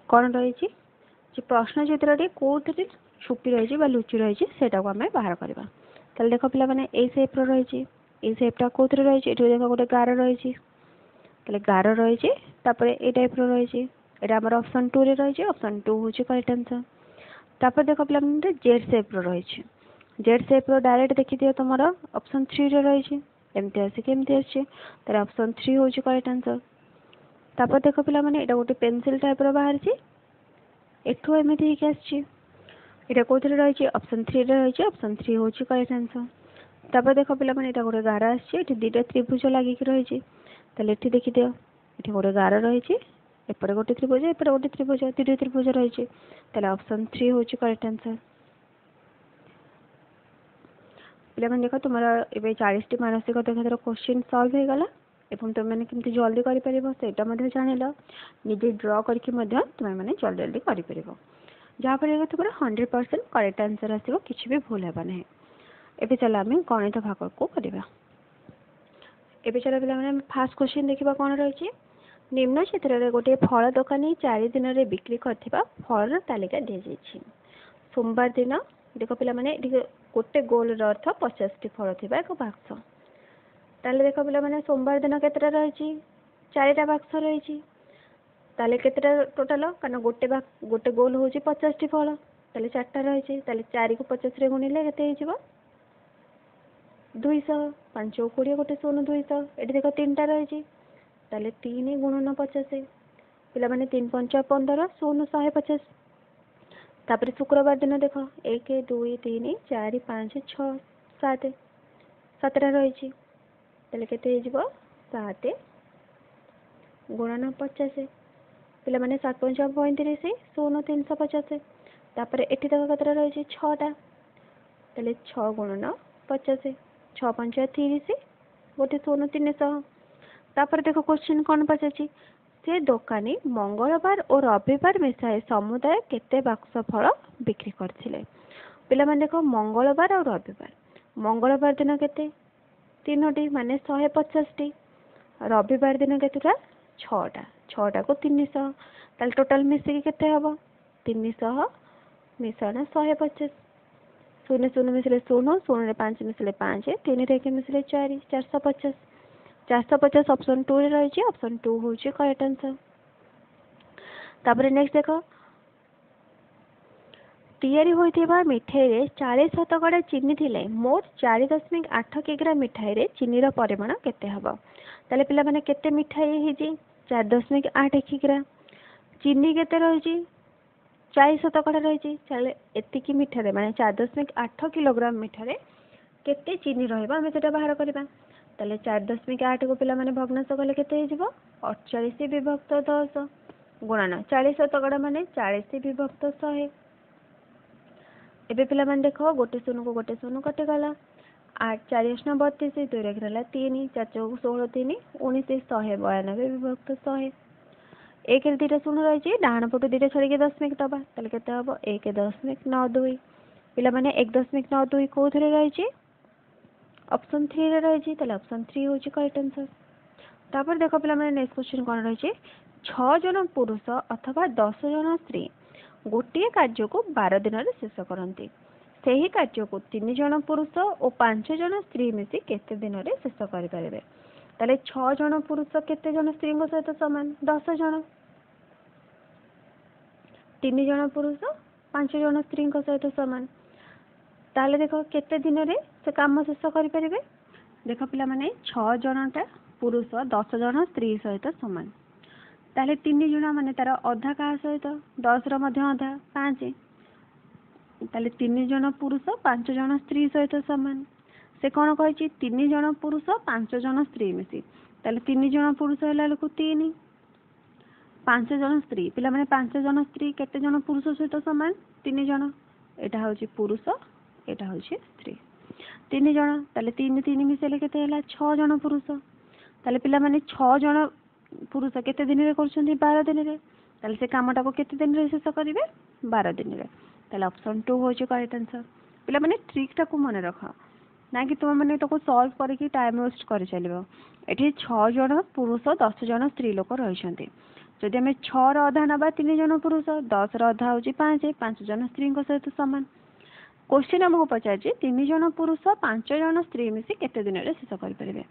S2: कौन रही प्रश्न चित्रटी कौन छुपी रही लुचि रही सेटा को आम बाहर करवा ताले देख पिला माने ए सेप रही ए सेपटा कौन रही देख गोटे गार रही गार रही तापर ए टाइप रही एटा हमर ऑप्शन 2 रे रही ऑप्शन 2 होची करेक्ट आंसर। तापर देख पिला माने जेड सेप रही जेड सेप रो डायरेक्ट देखि दियो तुमर ऑप्शन 3 रे रही एमती आसी केमती आसी तारे ऑप्शन 3 होची करेक्ट आंसर। तापर देख पिला माने एटा गोटे पेंसिल टाइप रो बाहर छी एठो एमिति ही आसी एटा कोथरे रही ऑप्शन 3 रे रही ऑप्शन 3 होची करेक्ट आंसर। तापर देख पिला माने एटा गोटे गार आसी एठी दुईटा त्रिभुज लागि कि रही ताले एठी देखि दियो एठी गोटे गार रही एपरे गोटे त्रिभुज एपरे गोटे त्रिभुज दुईटा त्रिभुज रही ताले ऑप्शन 3 होची करेक्ट आंसर। पिला माने देखो तुमरा एबे 40 टी मानसिक दक्षतार क्वेश्चन सॉल्व हो गला एवं तुम मैंने केमती जल्दी कर जानिल निजे ड्र करके तुम मैंने जल्दी जल्दी कर जहाँफल तुम 100% करेक्ट आंसर आसो किसी भी भूल होगा ना। एबे चल आम गणित भाग को करवा एबे चल पे फास्ट क्वेश्चन देखा कौन रही निम्न क्षेत्र में गोटे फल दोकानी 4 दिन में बिक्री कर फल तालिका दी जाइए सोमवार दिन देख पे गोटे गोल अर्थ 50 टी फल थी एक बाक्स ताले देख पे मैंने सोमवार दिन केतटा रही 4टा बाक्स रही ताले केतटा टोटाल कारण गोटे गोल हूँ 50 टी फल ताले 4टा रही 4 को 50 रे गुणिले केते 200 5 20 गोटे 200 ये देख 3टा रही ताले 3 गुणन 50 पिला माने 3 5 15 150 तापर शुक्रवार दिन देख 1 2 3 4 5 6 7 7टा रही ताले केते 7 गुणन 50 पिला माने 7 5 35 0 350 तापर एठी देख केतरा रही 6टा ताले 6 गुणन 50 6 5 30 गोटे 0 300 तापर देख क्वेश्चन कौन पचाची से दोकानी मंगलवार और रविवार मिसाए समुदाय केते बाक्स फल बिक्री करथिले पिला माने देखो मंगलवार और रविवार मंगलवार दिन केते 3टी माने 150 टी रविवार दिन केतेटा 6टा 6टा को 300 ताल टोटल मिसिकी केते हबो 300 मिसाना 150 शून्य शून्य मिसले 0 0 5 मिसले 5 3 रे के मिसले 4 450 450 ऑप्शन 2 रे रही ऑप्शन 2 होची करेक्ट आंसर। तापर नेक्स्ट देखो तैयारी होइथिबा मिठाई रे 40% चीनी थिले मोट 4.8 किग्रा मिठाई रे चीनी रो परिमाण केते हबो ताले पिला माने केते मिठाई हिजी 4.8 किग्रा चीनी केते रही 40% रही चले एतिकी मिठा रे माने 4.8 किलोग्राम मिठा रे केते चीनी रहबा हमें सेटा बाहर करबा ताले 4.8 को पिला माने भग्नांश कले केते हिजबो 48 विभक्त 10 गुणन 40% माने 40 विभक्त 100 एबे पिला माने देखो गोटे शून्य को गोटे शून्य कटे गला 8 4 32 2 रे गला 3 4 16 3 19 192 विभक्त 100 एक दुईटा शून्य रही डाण पटू दुईटा छड़ी 10 दबा ताले केते हबो 1.92 पिला माने 1.92 कोथरे रही ऑप्शन 3 रे रही ताले ऑप्शन 3 होची करेक्ट आंसर। तापर देख पे नेक्स्ट क्वेश्चन कौन रही 6 जन पुरुष अथवा 10 जन स्त्री गोटे कार्य को 12 दिन में शेष करती से ही कार्य को 3 जन पुरुष और 5 जन स्त्री मिसी केते दिन में शेष करें। ताले 6 जन पुरुष केते जन स्त्री सहित सामान 10 जन 3 जन पुरुष 5 जन स्त्री सहित सामान ताले देख केते दिन में से काम शेष करें। देख पिला माने 6 जनटा पुरुष 10 जन स्त्री सहित सामान ताले 3 जन माने तार अधा का सहित 10 अधा 5 ताले 3 जन पुरुष 5 जन स्त्री सहित सामान से कौन कही 3 जन पुरुष 5 जन स्त्री मिसी ताले 3 जन पुरुष है 3 5 जन स्त्री पिला माने 5 जन स्त्री केते जन पुरुष सहित सामान 3 जन एटा होची पुरुष एटा होची स्त्री 3 जन ताले 3 3 मिसेले केते हला 6 जन पुरुष ताले पिला माने 6 जन पुरुष केते दिन रे करछन्ती 12 दिन रे ताले से कामटा को केते दिन रे शेष करिवे 12 दिन रे ताले ऑप्शन 2 होची करेक्ट आंसर। पिला माने ट्रिक टा को मन रख ना कि तुम मैंने तो सॉल्व करके टाइम वेस्ट कर चलो ये 6 जन पुरुष 10 जन स्त्री लोक रही जदि आम 6 अधा नवा 3 जन पुरुष 10 अधा हूँ 5 जन स्त्री सहित सामान क्वेश्चन आमको पचार 3 जन पुरुष 5 जन स्त्री मिसी केते दिन में शेष करें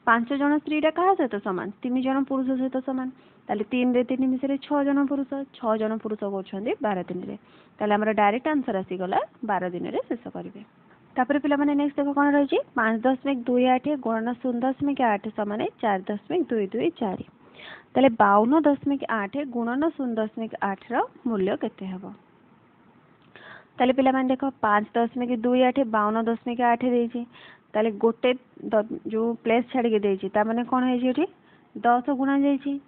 S2: 5 जन स्त्रीटा क्या सहित सामान 3 जन पुरुष सहित सामान ताले 3 रे 3 मिसे 6 जन पुरुष 6 जन पुरुष कर 12 दिन में ताले आमर डायरेक्ट आंसर आसीगला 12 दिन में शेष करेंगे। तापर पिला माने नेक्स्ट देख कौन रही 5.28 गुणन 0.8 समान 4.224 ताले 52.8 गुणन 0.8 मूल्य केते हबो ताले पिला माने देख 5.28 52.8 देछि ताले गोटे जो प्लेस छाड़ी के देछि ता माने कोन है जेठी 10 गुणा जाइछि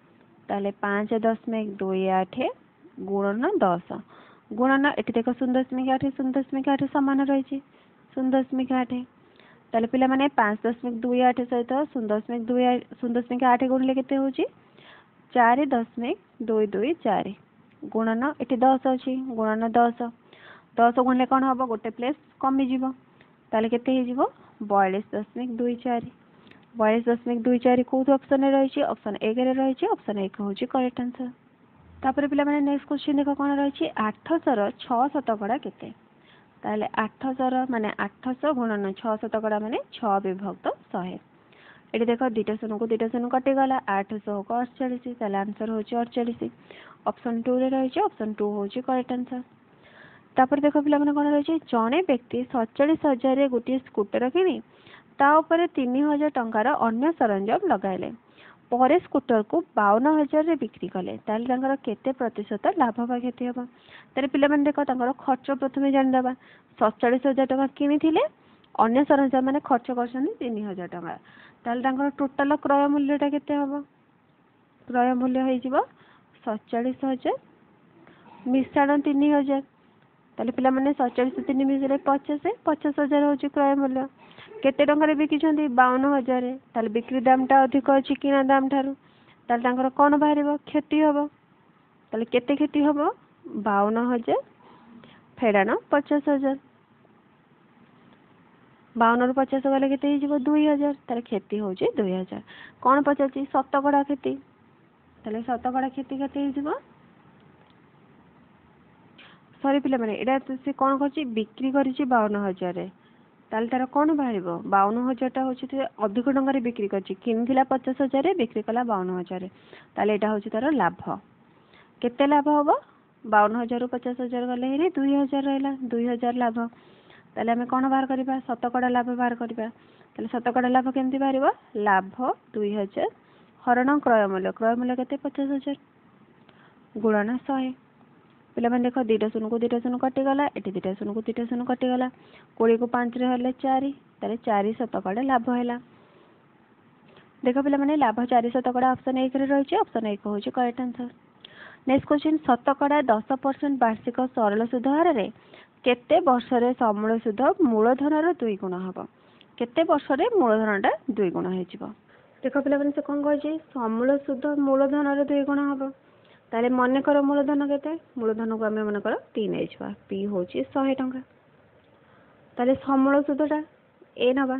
S2: ताले 5.28 गुणन 10 गुणन एठी देख 0.8 समान रही 0.8 ताले पिला माने 5.28 सहित 0.8 गुणले केते होची 4.224 गुणन एठी 10 अछि गुणन 10 गुणले कोन हबो गोटे प्लेस कमी जीवो ताले केते हे जीवो 42.24 42.24 कोन ऑप्शन रे रही ऑप्शन 1 रे रही ऑप्शन 1 होची करेक्ट आंसर। तापर पिला माने नेक्स्ट क्वेश्चन देखो कोन रही 800 र 6 शतकड़ा केते ताले 800 माने 800 गुणन 6 शतकड़ा माने 6 विभक्त 100 ये देख 2 शून्य को 2 शून्य कटिगला 800 को 48 ताले आंसर होची 48 ऑप्शन 2 रे रही ऑप्शन 2 होची करेक्ट आंसर। तापर देख पिला माने कोन रही जणे व्यक्ति 47,000 रे गोटे स्कूटर किनी ता ऊपर 3,000 टंकार अन्य सरंजाम लगाइले पर स्कूटर को 52,000 रे बिक्री कले ताले तांकर केते प्रतिशत लाभ बा क्षति हबो ताले पिला माने देख तांकर खर्च प्रथमे जानि दबा 47,000 टका किनी थिले अन्य सरंजाम माने खर्च करछन 3,000 टका ताले तांकर टोटल क्रय मूल्यटा केते हबो क्रय मूल्य होई जिवो 47,000 मिश्रण 3,000 ताले पिला माने 47 3 मिसरे 50,000 होची क्रय मूल्य केते टंका बिकी 52,000 ताले बिक्री दामटा अधिक अछि किना दाम ठारू ताले तांकर कोन बाहरिबो क्षति हबो ताले केते क्षति हबो 52,000 फेडानो 50,000 52 रु 50 गले केते हे जिवो 2,000 ताले क्षति होची 2,000 कोन पचाची शतकड़ा क्षति ताले शतकड़ा क्षति केते हे जिवो सॉरी पिला माने एडा से कोन करची बिक्री करिची 52,000 रे ताले तार कोन बाहरिबो 52,000 टा होची ते अधिक टंका रे बिक्री करची किनथिला 50,000 रे बिक्री कला 52,000 रे ताले एटा होची तार लाभ केते लाभ होबो 52,000 रु 50,000 गले हे 2,000 रहला 2,000 लाभ ताले हमें कोन बाहर करबा शतकड़ा लाभ बाहर करबा ताले शतकड़ा लाभ केमति बाहरिबो लाभ 2,000 हरण क्रय मूल्य केते 50,000 गुणन 100 पिला माने देखो 2 शून्य को 2 शून्य कटिगला एठी 2 शून्य को 2 शून्य कटिगला 20 को 5 रे हले 4 ताले 4 शतकड़ा लाभ हैला देखो पिला माने लाभ 4 शतकड़ा ऑप्शन 1 रे रही ऑप्शन 1 होची करेक्ट आंसर। नेक्स्ट क्वेश्चन शतकड़ा 10% वार्षिक सरल सुध हार रे केते वर्ष रे समूल सुध मूलधन रो 2 गुण हबो केते वर्ष रे मूलधनटा 2 गुण हे जिवो देखो पिला माने से कोन कहै समूल सुध मूलधन रो 2 गुण हबो ताले मन कर मूलधन केते मूलधन को आमे मन कर 3 एचवा पी होची 100 टंका ताले समूल सुधटा ए नबा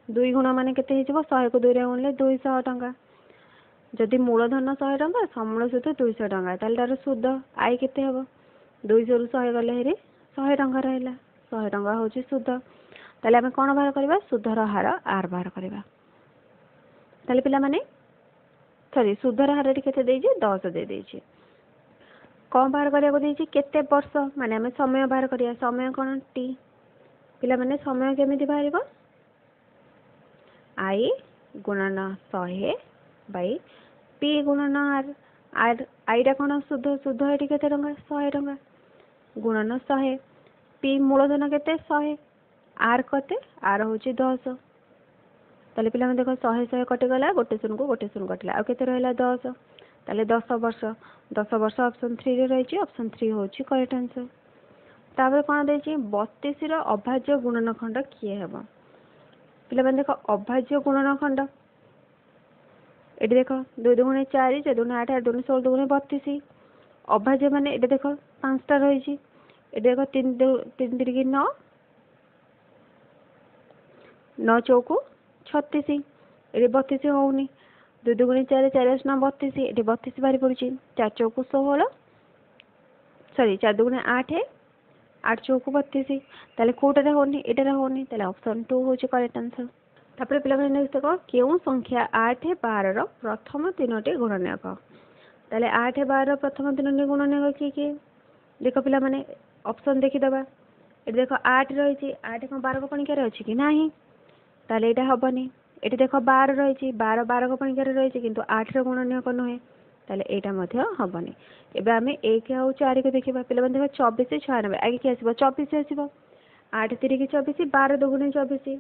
S2: 2 गुण माने केते हे जिवो 100 को 2 रे गुणले 200 टंका जदि मूलधन 100 टंका समूल सुध 200 टंका ताले तार सुध आई केते हबो 200 रु 100 गले हेरी 100 टंका रहला 100 टंका होची सुध ताले आमे कोन बाहर करबा सुधर हार आर बाहर करबा ताले पिला माने सॉरी सुधर हार रे केते देई जे 10 दे देई जे कोन बाहर करिया को देई जे केते वर्ष माने आमे समय बाहर करिया समय कोन टी पिला माने समय केमिति बाहरिबो आई गुणन 100 बाई पी गुणन आर आर आईटा कोन सुध सुध एटी केते टंका 100 टंका गुणन 100 पी मूलधन केते 100 आर कते आर होची 10 ताले पिला देखो 100 100 कटि गला गोटे शून्य कटिला आ केते रहला 10 ताले 10 वर्ष ऑप्शन 3 रे रहिची ऑप्शन 3 होची करेक्ट आंसर तापर कोन देची 32 रो अभाज्य गुणनखंड किए हेबो पिला माने देखो अभाज्य गुणनखंड एटी देखो 2 दुगुणे 4 4 दुगुणे 8 8 दुगुणे 16 दुगुणे 32 अभाज्य माने एटी देखो 5टा रहिची एटी देखो 3 3 9 9 चौकु 36 एटी 32 होउनी 2 दुगुणे 4 4 9 32 एटी 32 बारी पड़ुची 4 चौकु 16 सॉरी 4 दुगुणे 8 8 चौकु 32 ताले कोटारे होनी एटारे होनी ताले ऑप्शन 2 होची करेक्ट आंसर तापर पिला माने नेक्स्ट देखो केउ संख्या 8 12 रो प्रथम तीनोटी गुणनक ताले 8 12 रो प्रथम तीनोटी गुणनक की देखो पिला माने ऑप्शन देखि दबा ए देखो 8 रहिची 8 को 12 को पणिका रे अछि कि नाही ताले एटा हबनी एटी देखो 12 रहिची 12 12 को पणिका रे रहिची किंतु 8 रो गुणनक नहे ताले एटा मध्य हबनी एबे आमे 1 आ 4 को देखिबा पिला माने देखो 24 96 आगे कि आसीबो 24 आसीबो 8 3 की 24 12 दुगुणे 24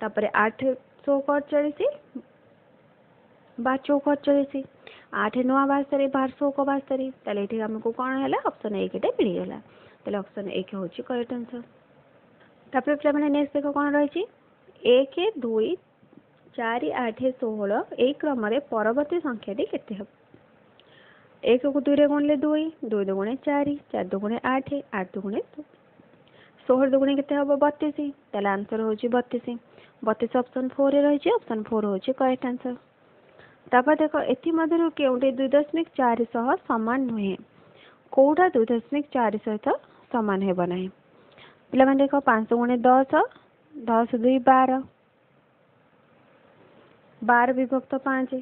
S2: तापर 8 चौक 48 12 चौक 48 8 9 72 12 चौक 72 ताले एठी हमको कोन हैला ऑप्शन 1 टे मिल गेला ताले ऑप्शन 1 होची करेक्ट आंसर तापर पिला माने नेक्स्ट देखो कोन रहिची 1 2 4 8 16 एक क्रम रे परवर्ती संख्या टी केते हबो 1 को 2 रे गुणले 2 2 दुगुणे 4 4 दुगुणे 8 8 दुगुणे 16 दुगुणे केते हबो 32 ताले आंसर होची 32 32 ऑप्शन 4 रे रहिची ऑप्शन 4 होची करेक्ट आंसर तापर देखो एथि मधुर केउटे 2.4 सह समान नहे कोडा 2.4 सहित समान हेबो नाही पिला माने देखो 5 गुणे 10 10 2 12 12 विभक्त 5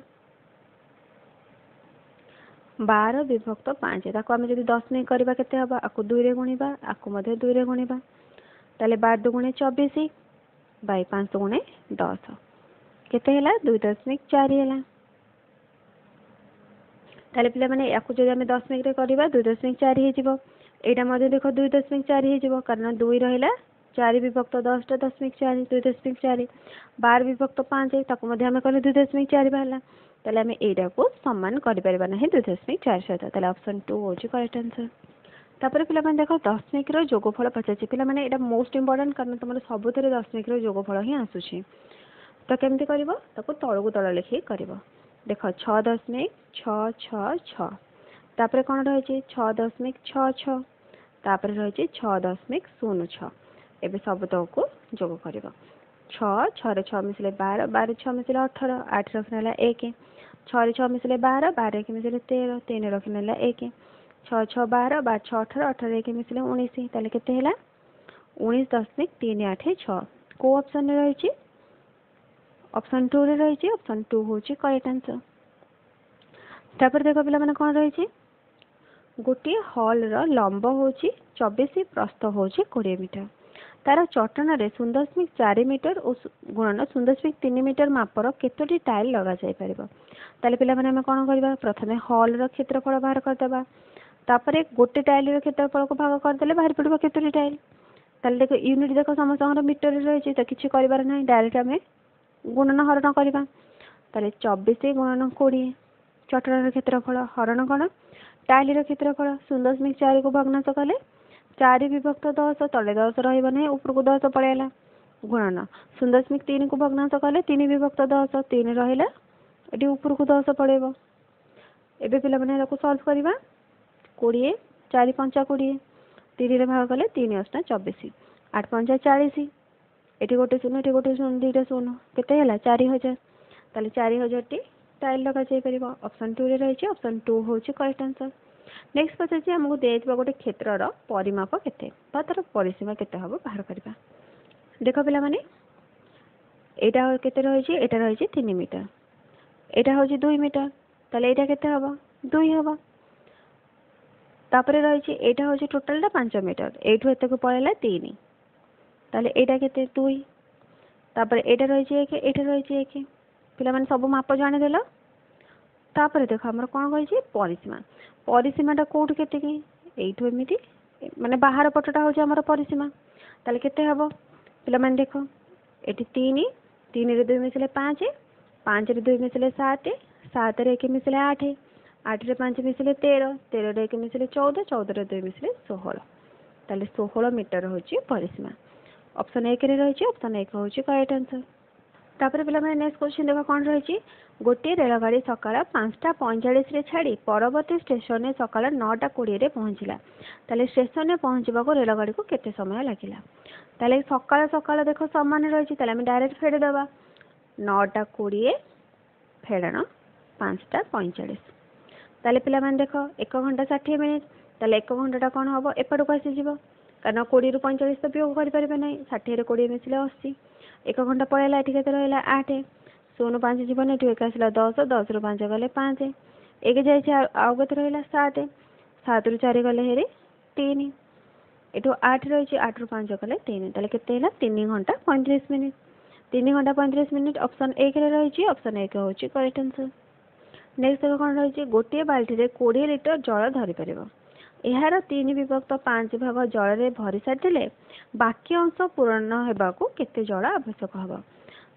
S2: 12 विभक्त 5 ताको आमे जदि 10 नै करबा केते हबा आकु 2 रे गुणिबा आकु मध्ये 2 रे गुणिबा ताले 12 दुगुणे 24 बाई 5 दुगुणे 10 केते हैला 2.4 हैला ताले पिला माने याकु जदि आमे 10 रे करबा 2.4 हे जिवो एटा मध्ये देखो 2.4 हे जिवो कारण 2 रहिला 4 विभक्त 10 टा 10.4 2.4 12 विभक्त 5 ताको मध्ये आमे कहले 2.4 बाहला ताले आमे एटा को समान करि परबा नाही 2.4 सहित ताले ऑप्शन 2 होची करेक्ट आंसर तापर पिला माने देखो दशमिक रो जोगफल पचाची पिला माने एटा मोस्ट इंपोर्टेंट कारण तुमर सबुतरे दशमिक रो जोगफल ही आसुची तो केमती करबो ताको तळगु तळ लिखि करबो देखो 6.666 तापर कोन रहैची 6.66 तापर रहैची 6.06 एबे सब तो को जोग करबो 6 6 रे 6 मिसले 12 12 6 मिसले 18 8 रखनेला 1 6 रे 6 मिसले 12 12 के मिसले 13 3 रखनेला 1 6 6 12 12 6 18 18 के मिसले 19 ताले केते हैला 19.386 को ऑप्शन रे रहिची ऑप्शन 2 रे रहिची ऑप्शन 2 होची करेक्ट आंसर तापर देखो पिला माने कोन रहिची गोटी हॉल रो लंब होची 24 प्रस्थ होची 20 मीटर तार चटन रे 0.4 मीटर और गुणन 0.3 मीटर मापर केतोटी टाइल लगा जाय परबो ताले पिला माने हम कोन करबा प्रथमे हॉल रो क्षेत्रफल बाहर कर देबा तापर गोटे टाइल रो क्षेत्रफल को भाग कर देले बाहर पड़बो केतोटी टाइल ताले देखो यूनिट देखो समस्त मीटर रे रहिची त किछि करबार नै डायरेक्ट हमें गुणन हरण करबा ताले 24 गुणन 20 चटन रो क्षेत्रफल हरण कोन टाइल रो क्षेत्रफल 0.4 को भग्नांश कले 4 विभक्त 10 तले 10 रहइबो नै ऊपर को 10 पळेला गुणन 0.3 को भग्नांश कले 3 विभक्त 10 3 रहिला एटी ऊपर को 10 पळेबो एबे पिला माने याको सॉल्व करबा 20 4 5 20 3 रे भाग कले 3 8 24 8 5 40 एटी गोटे शून्य एटी गोटे शून्य दुईटा शून्य केते हैला 4000 ताले 4000 टी टाइल लगा जाई परिबो ऑप्शन 2 रे रही ऑप्शन 2 होची करेक्ट आंसर। नेक्स्ट पचार आमको देइतबा गोटे क्षेत्रर परिमाप केते बा तार परिसीमा केते हबो बाहर करबा। देखो पिला माने एटा केते रही एटा रही 3 मीटर एटा होची 2 मीटर ताले एटा केते हबो 2 हबो। तापरे रही एटा होची टोटल 5 मीटर एठु एते को पळेला 3 ताले एटा केते 2 तापरे एटा रही 1 एटा रही 1 पिला माने सब माप जाने देला। तापरे देखो हमर कोन कहिछि परिसीमा परिसीमाटा कोउठ केते की एठु एमिति माने बाहर पटटा होछि हमर परिसीमा ताले केते हबो पिला माने देखो एठी 3 3 रे 2 मिसले 5 5 रे 2 मिसले 7 7 रे 1 मिसले 8 8 रे 5 मिसले 13 13 रे 1 मिसले 14 14 रे 2 मिसले 16 ताले 16 मीटर होछि परिसीमा। ऑप्शन 1 रे रही ऑप्शन 1 होछि करेक्ट आंसर। तापर पिला माने नेक्स्ट क्वेश्चन देखो कोन रही गोटे रेलगाड़ी सकाळ 5:45 रे छाड़ी परवर्ती स्टेशन ने सकाळ 9:20 रे पहुंचला ताले स्टेशन ने पहुंचबा को रेलगाड़ी को केते समय लागिला ताले सकाळ सकाळ देखो समान रही ताले हम डायरेक्ट फेड देबा 9:20 फेडन 5:45 ताले पिला माने देखो 1 घंटा 60 मिनिट ताले 1 घंटा कोन हबो एपड को आसी जिवो कारण 20 रु 45 तो वियोग करि परबे नै 60 रे 20 मिसले 80 1 घंटा पळेला एठी केते रहला 8 0 5 जीवन एठी एक आसला 10 10 रु 5 गले 5 एक जाय छै आउ केते रहला 7 7 रु 4 गले हेरे 3 एठो 8 रही छै 8 रु 5 गले 3 ताले केते हैला 3 घंटा 35 मिनिट 3 घंटा 35 मिनिट ऑप्शन 1 रे रही छै ऑप्शन 1 होछि करेक्ट आंसर। नेक्स्ट देखो कोन रही छै गोटे बाल्टी रे 20 लिटर जल धरि परिबो एहार 3 विभक्त 5 भाग जल रे भरि साथिले बाकी अंश पूर्ण हेबा को केते जल आवश्यक हबो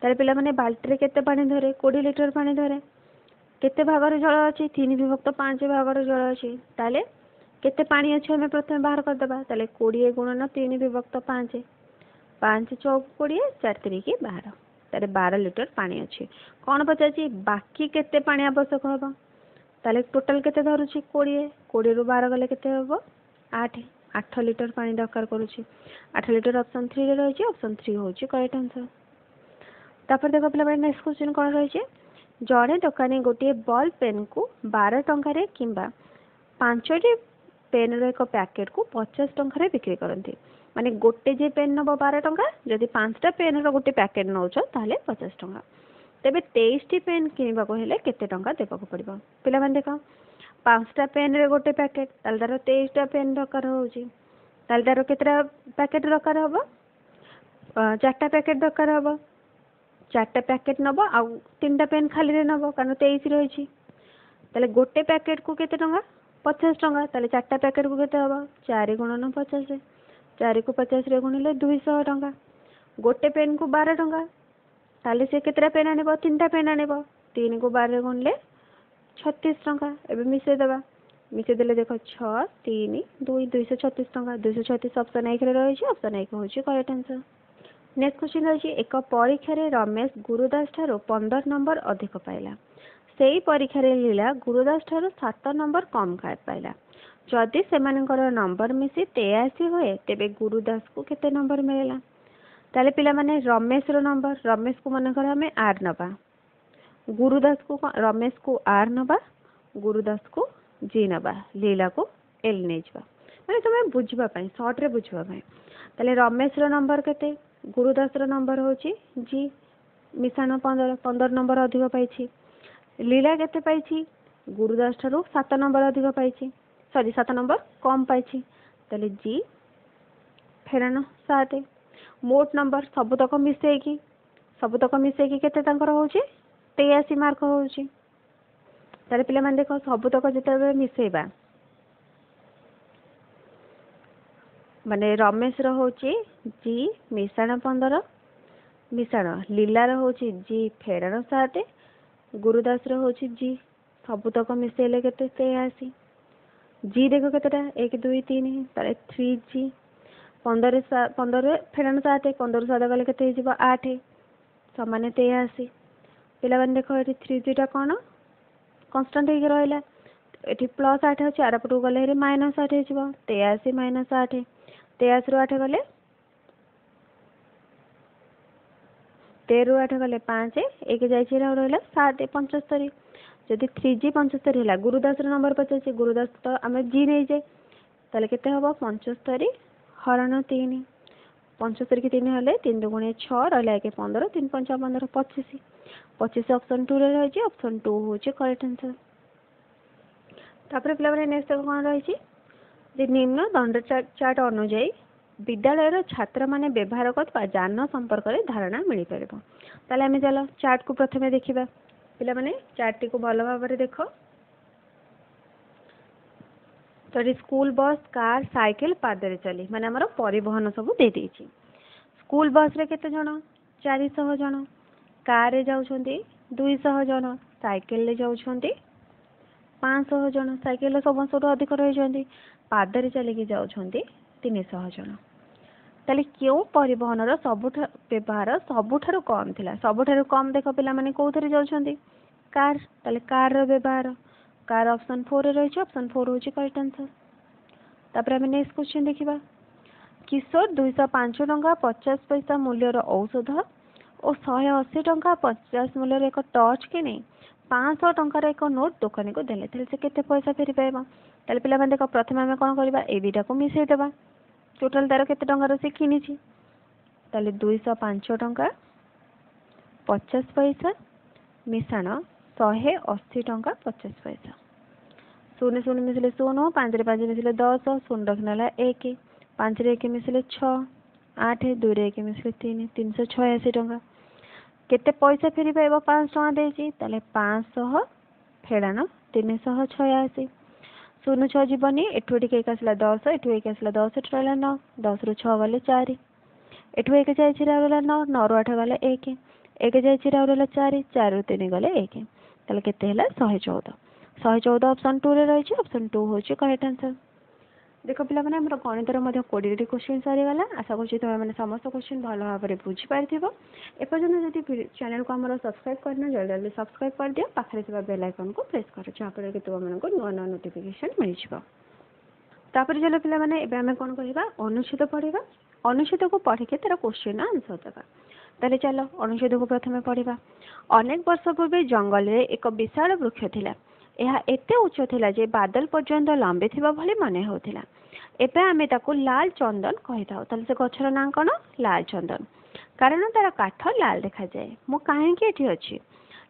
S2: तारे पिला माने बाल्टी रे केते पानी धरे 20 लिटर पानी धरे केते भाग रे जल अछि 3 विभक्त 5 भाग रे जल अछि ताले केते पानी अछि हमें प्रथम बाहर कर देबा ताले 20 गुणन 3 विभक्त 5 5 चौक 20 4 3 की 12 तारे 12 लिटर पानी अछि कोन पचाछि बाकी केते पानी आवश्यक हबो ताले टोटल केते धरुछि 20 20 रु 12 गले केते हबो 8 8 लिटर पानी दरकार करूछि 8 लिटर ऑप्शन 3 रे रहिछि ऑप्शन 3 होछि करेक्ट आंसर। तापर देखो पिला माने नेक्स्ट क्वेश्चन कोन रहिछि जड़े दुकानी गोटे बॉल पेन को 12 टंका रे किंबा 5टी पेन रो एक पैकेट को 50 टंका रे बिक्री करंती माने गोटे जे पेन नबो 12 टंका जदि 5टा पेन रो गोटे पैकेट नउछ ताले 50 टंका तेबे 23टी पेन किनिबा को हेले केते टंका देबा को पड़िबो पिला माने देखो 5टा पेन रे गोटे पैकेट ताले तारो 23टा पेन दरकार होउची ताले तारो केतरा पैकेट दरकार हबो 4टा पैकेट दरकार हबो 4टा पैकेट नबो आ 3टा पेन खाली रे नबो कारण 23 रही छी ताले गोटे पैकेट को केते टंका 50 टंका ताले 4टा पैकेट को केते हबो 4 गुणन 50 4 को 50 रे गुणिले 200 टंका गोटे पेन को 12 टंका ताले से केतरा पेन आनेबो 3टा पेन आनेबो 3 को 12 रे गुणिले 36 टंका एबे मिसे देबा मिसे देले देखो 6 3 2 236 टंका 236 ऑप्शन 1 रे रही छी ऑप्शन 1 होची करेक्ट आंसर। नेक्स्ट क्वेश्चन रही एक परीक्षा रे रमेश गुरुदास ठारो 15 नंबर अधिक पाइला सेही परीक्षा रे लीला गुरुदास ठारो 7 नंबर कम पाइला जदि सेमानकर नंबर मिसी 83 होए तेबे गुरुदास को केते नंबर मिलेला ताले पिला माने रमेश रो नंबर रमेश को मन कर हमें आर नबा गुरुदास को रमेश को आर नबा गुरुदास को जी नबा लीला को एल नै जबा माने तुम बुझबा पई शॉर्ट रे बुझबा पई ताले रमेश रो नंबर केते गुरुदास रो नंबर होची जी मिसाण 15 15 नंबर अधिक पाइछि लीला केते पाइछि गुरुदास ठारो 7 नंबर अधिक पाइछि सॉरी 7 नंबर कम पाइछि ताले जी फेरान 7 मोट नंबर सबतक मिसेकी केते तांकर होची 83 मार्क होची ताले पिला माने देखो सबतक जेते मिसेबा माने रमेश रो होची जी मिसाण 15 मिसाण लीला रो होची जी फेरान 7 गुरुदास रो होची जी सबतक मिसेले केते 83 जी देखो केतेटा 1 2 3 ताले 3 जी 15 15 फेरान 7 15 7 गले केते हिजबो 8 समान 83 पिला माने देखो एठी 3 जी टा कोन कांस्टेंट हे रहला एठी प्लस 8 अछि आर पटु गले रे माइनस 8 हिजबो 83 माइनस 8 23 रु 8 गले 13 रु 8 गले 5 एक जाय छी रहला 7 75 जदि 3G 75 है गुरुदास नंबर पचार गुरुदास तो आम जी नहीं जाए ताले केते हम 75 हरण 3 75 की 3 हेल्ले 3 दुगुणे 6 रहा 15 3 5 15 25 25 ऑप्शन 2 रही ऑप्शन 2 हूँ करेक्ट आंसर। तापर पे नेक्स्ट कौन रही निम्न दंड चार्ट अनुजाई विद्यालय छात्र माने व्यवहार कर जान संपर्क में धारणा मिल पार। ताले आम चलो चार्ट को प्रथम देखा पिला माने चार्ट टी को भल भाव देख तो स्कूल बस कार साइकिल पादरे चली माने आमर परिवहन सब दे देछि। स्कूल बस रे केते जण 400 जण कार रे जाउछंती 200 जण साइकिल रे जाउछंती 500 जण साइकिल समस्त अधिक रही पादरे चलिकी जाउछंती 300 जण। ताले क्यों परिवहन सबुठ व्यवहार सबुठारु कम थिला सबुठारु कम देख पिला माने कोथरे जाउछंती कार ताले कार रो व्यवहार कार ऑप्शन 4 रही ऑप्शन 4 होची करेक्ट आंसर। तापर हम नेक्स्ट क्वेश्चन देखिबा किशोर 205 टंका 50 पैसा मूल्यर औषध और 180 टंका 50 मूल्यर एक टॉर्च के नहीं 500 टंकार एक नोट दुकानी को देले ताले से केते पैसा फेरी पाइबा। ताले पिला माने देखो प्रथम आम कौन करबा ए दुटा को मिसई देबा टोटल तार केते टंकार से किनिछि ताले 205 टंका 50 पैसा मिशाण 180 टंका 50 पैसा। 0 0 मिसले 0 5 रे 5 मिसले 10 0 रखनाला 1 5 रे 1 मिसले 6 8 2 रे 1 मिसले 3 386 टंका केते पैसा फेरी पाइबो 500 टंका देछि ताले 500 फेडान 386 0 6 जीवनी एठु टिके 1 आसला 10 एठु 1 आसला 10 एठु रहला 9 10 रो 6 गले 4 एठु 1 जाय छिरा रहला 9 9 रो 8 गले 1 1 जाय छिरा रहला 4 4 रो 3 गले 1 ताले केते हला 114 114 ऑप्शन 2 रे रही ऑप्शन 2 होची करेक्ट आंसर। देखो पिला माने हमर गणितर मध्ये 20 क्वेश्चन सरी गला आशा करछि तुम माने समस्त क्वेश्चन भलो भाव रे बुझी पारथिबो। एपर्यंत जदि चैनल को हमर सब्सक्राइब करना जल्दी जल्दी सब्सक्राइब कर दियो पाखरे थिबा बेल आइकन को प्रेस कर जहा पर कि तुम माने को नुवा नुवा नोटिफिकेशन मिल जिवो। तापर चलो पिला माने एबे हमें कोन कहिबा अनुच्छेद पढिबा अनुच्छेद को पढि के तेरा क्वेश्चन आंसर देबा। ताले चलो अनुच्छेद को प्रथमे पढिबा। अनेक वर्ष पूर्व जंगल रे एक विशाल वृक्ष थिला यह एते उच्च थिला जे बादल पर्यंत लंबे थिबा भली माने होथिला। एबे आमे ताको लाल चंदन कहि थाउ ताले से गछर नाम कोन लाल चंदन कारण तार काठ लाल देखा जाए। मु काहे के एठी अछि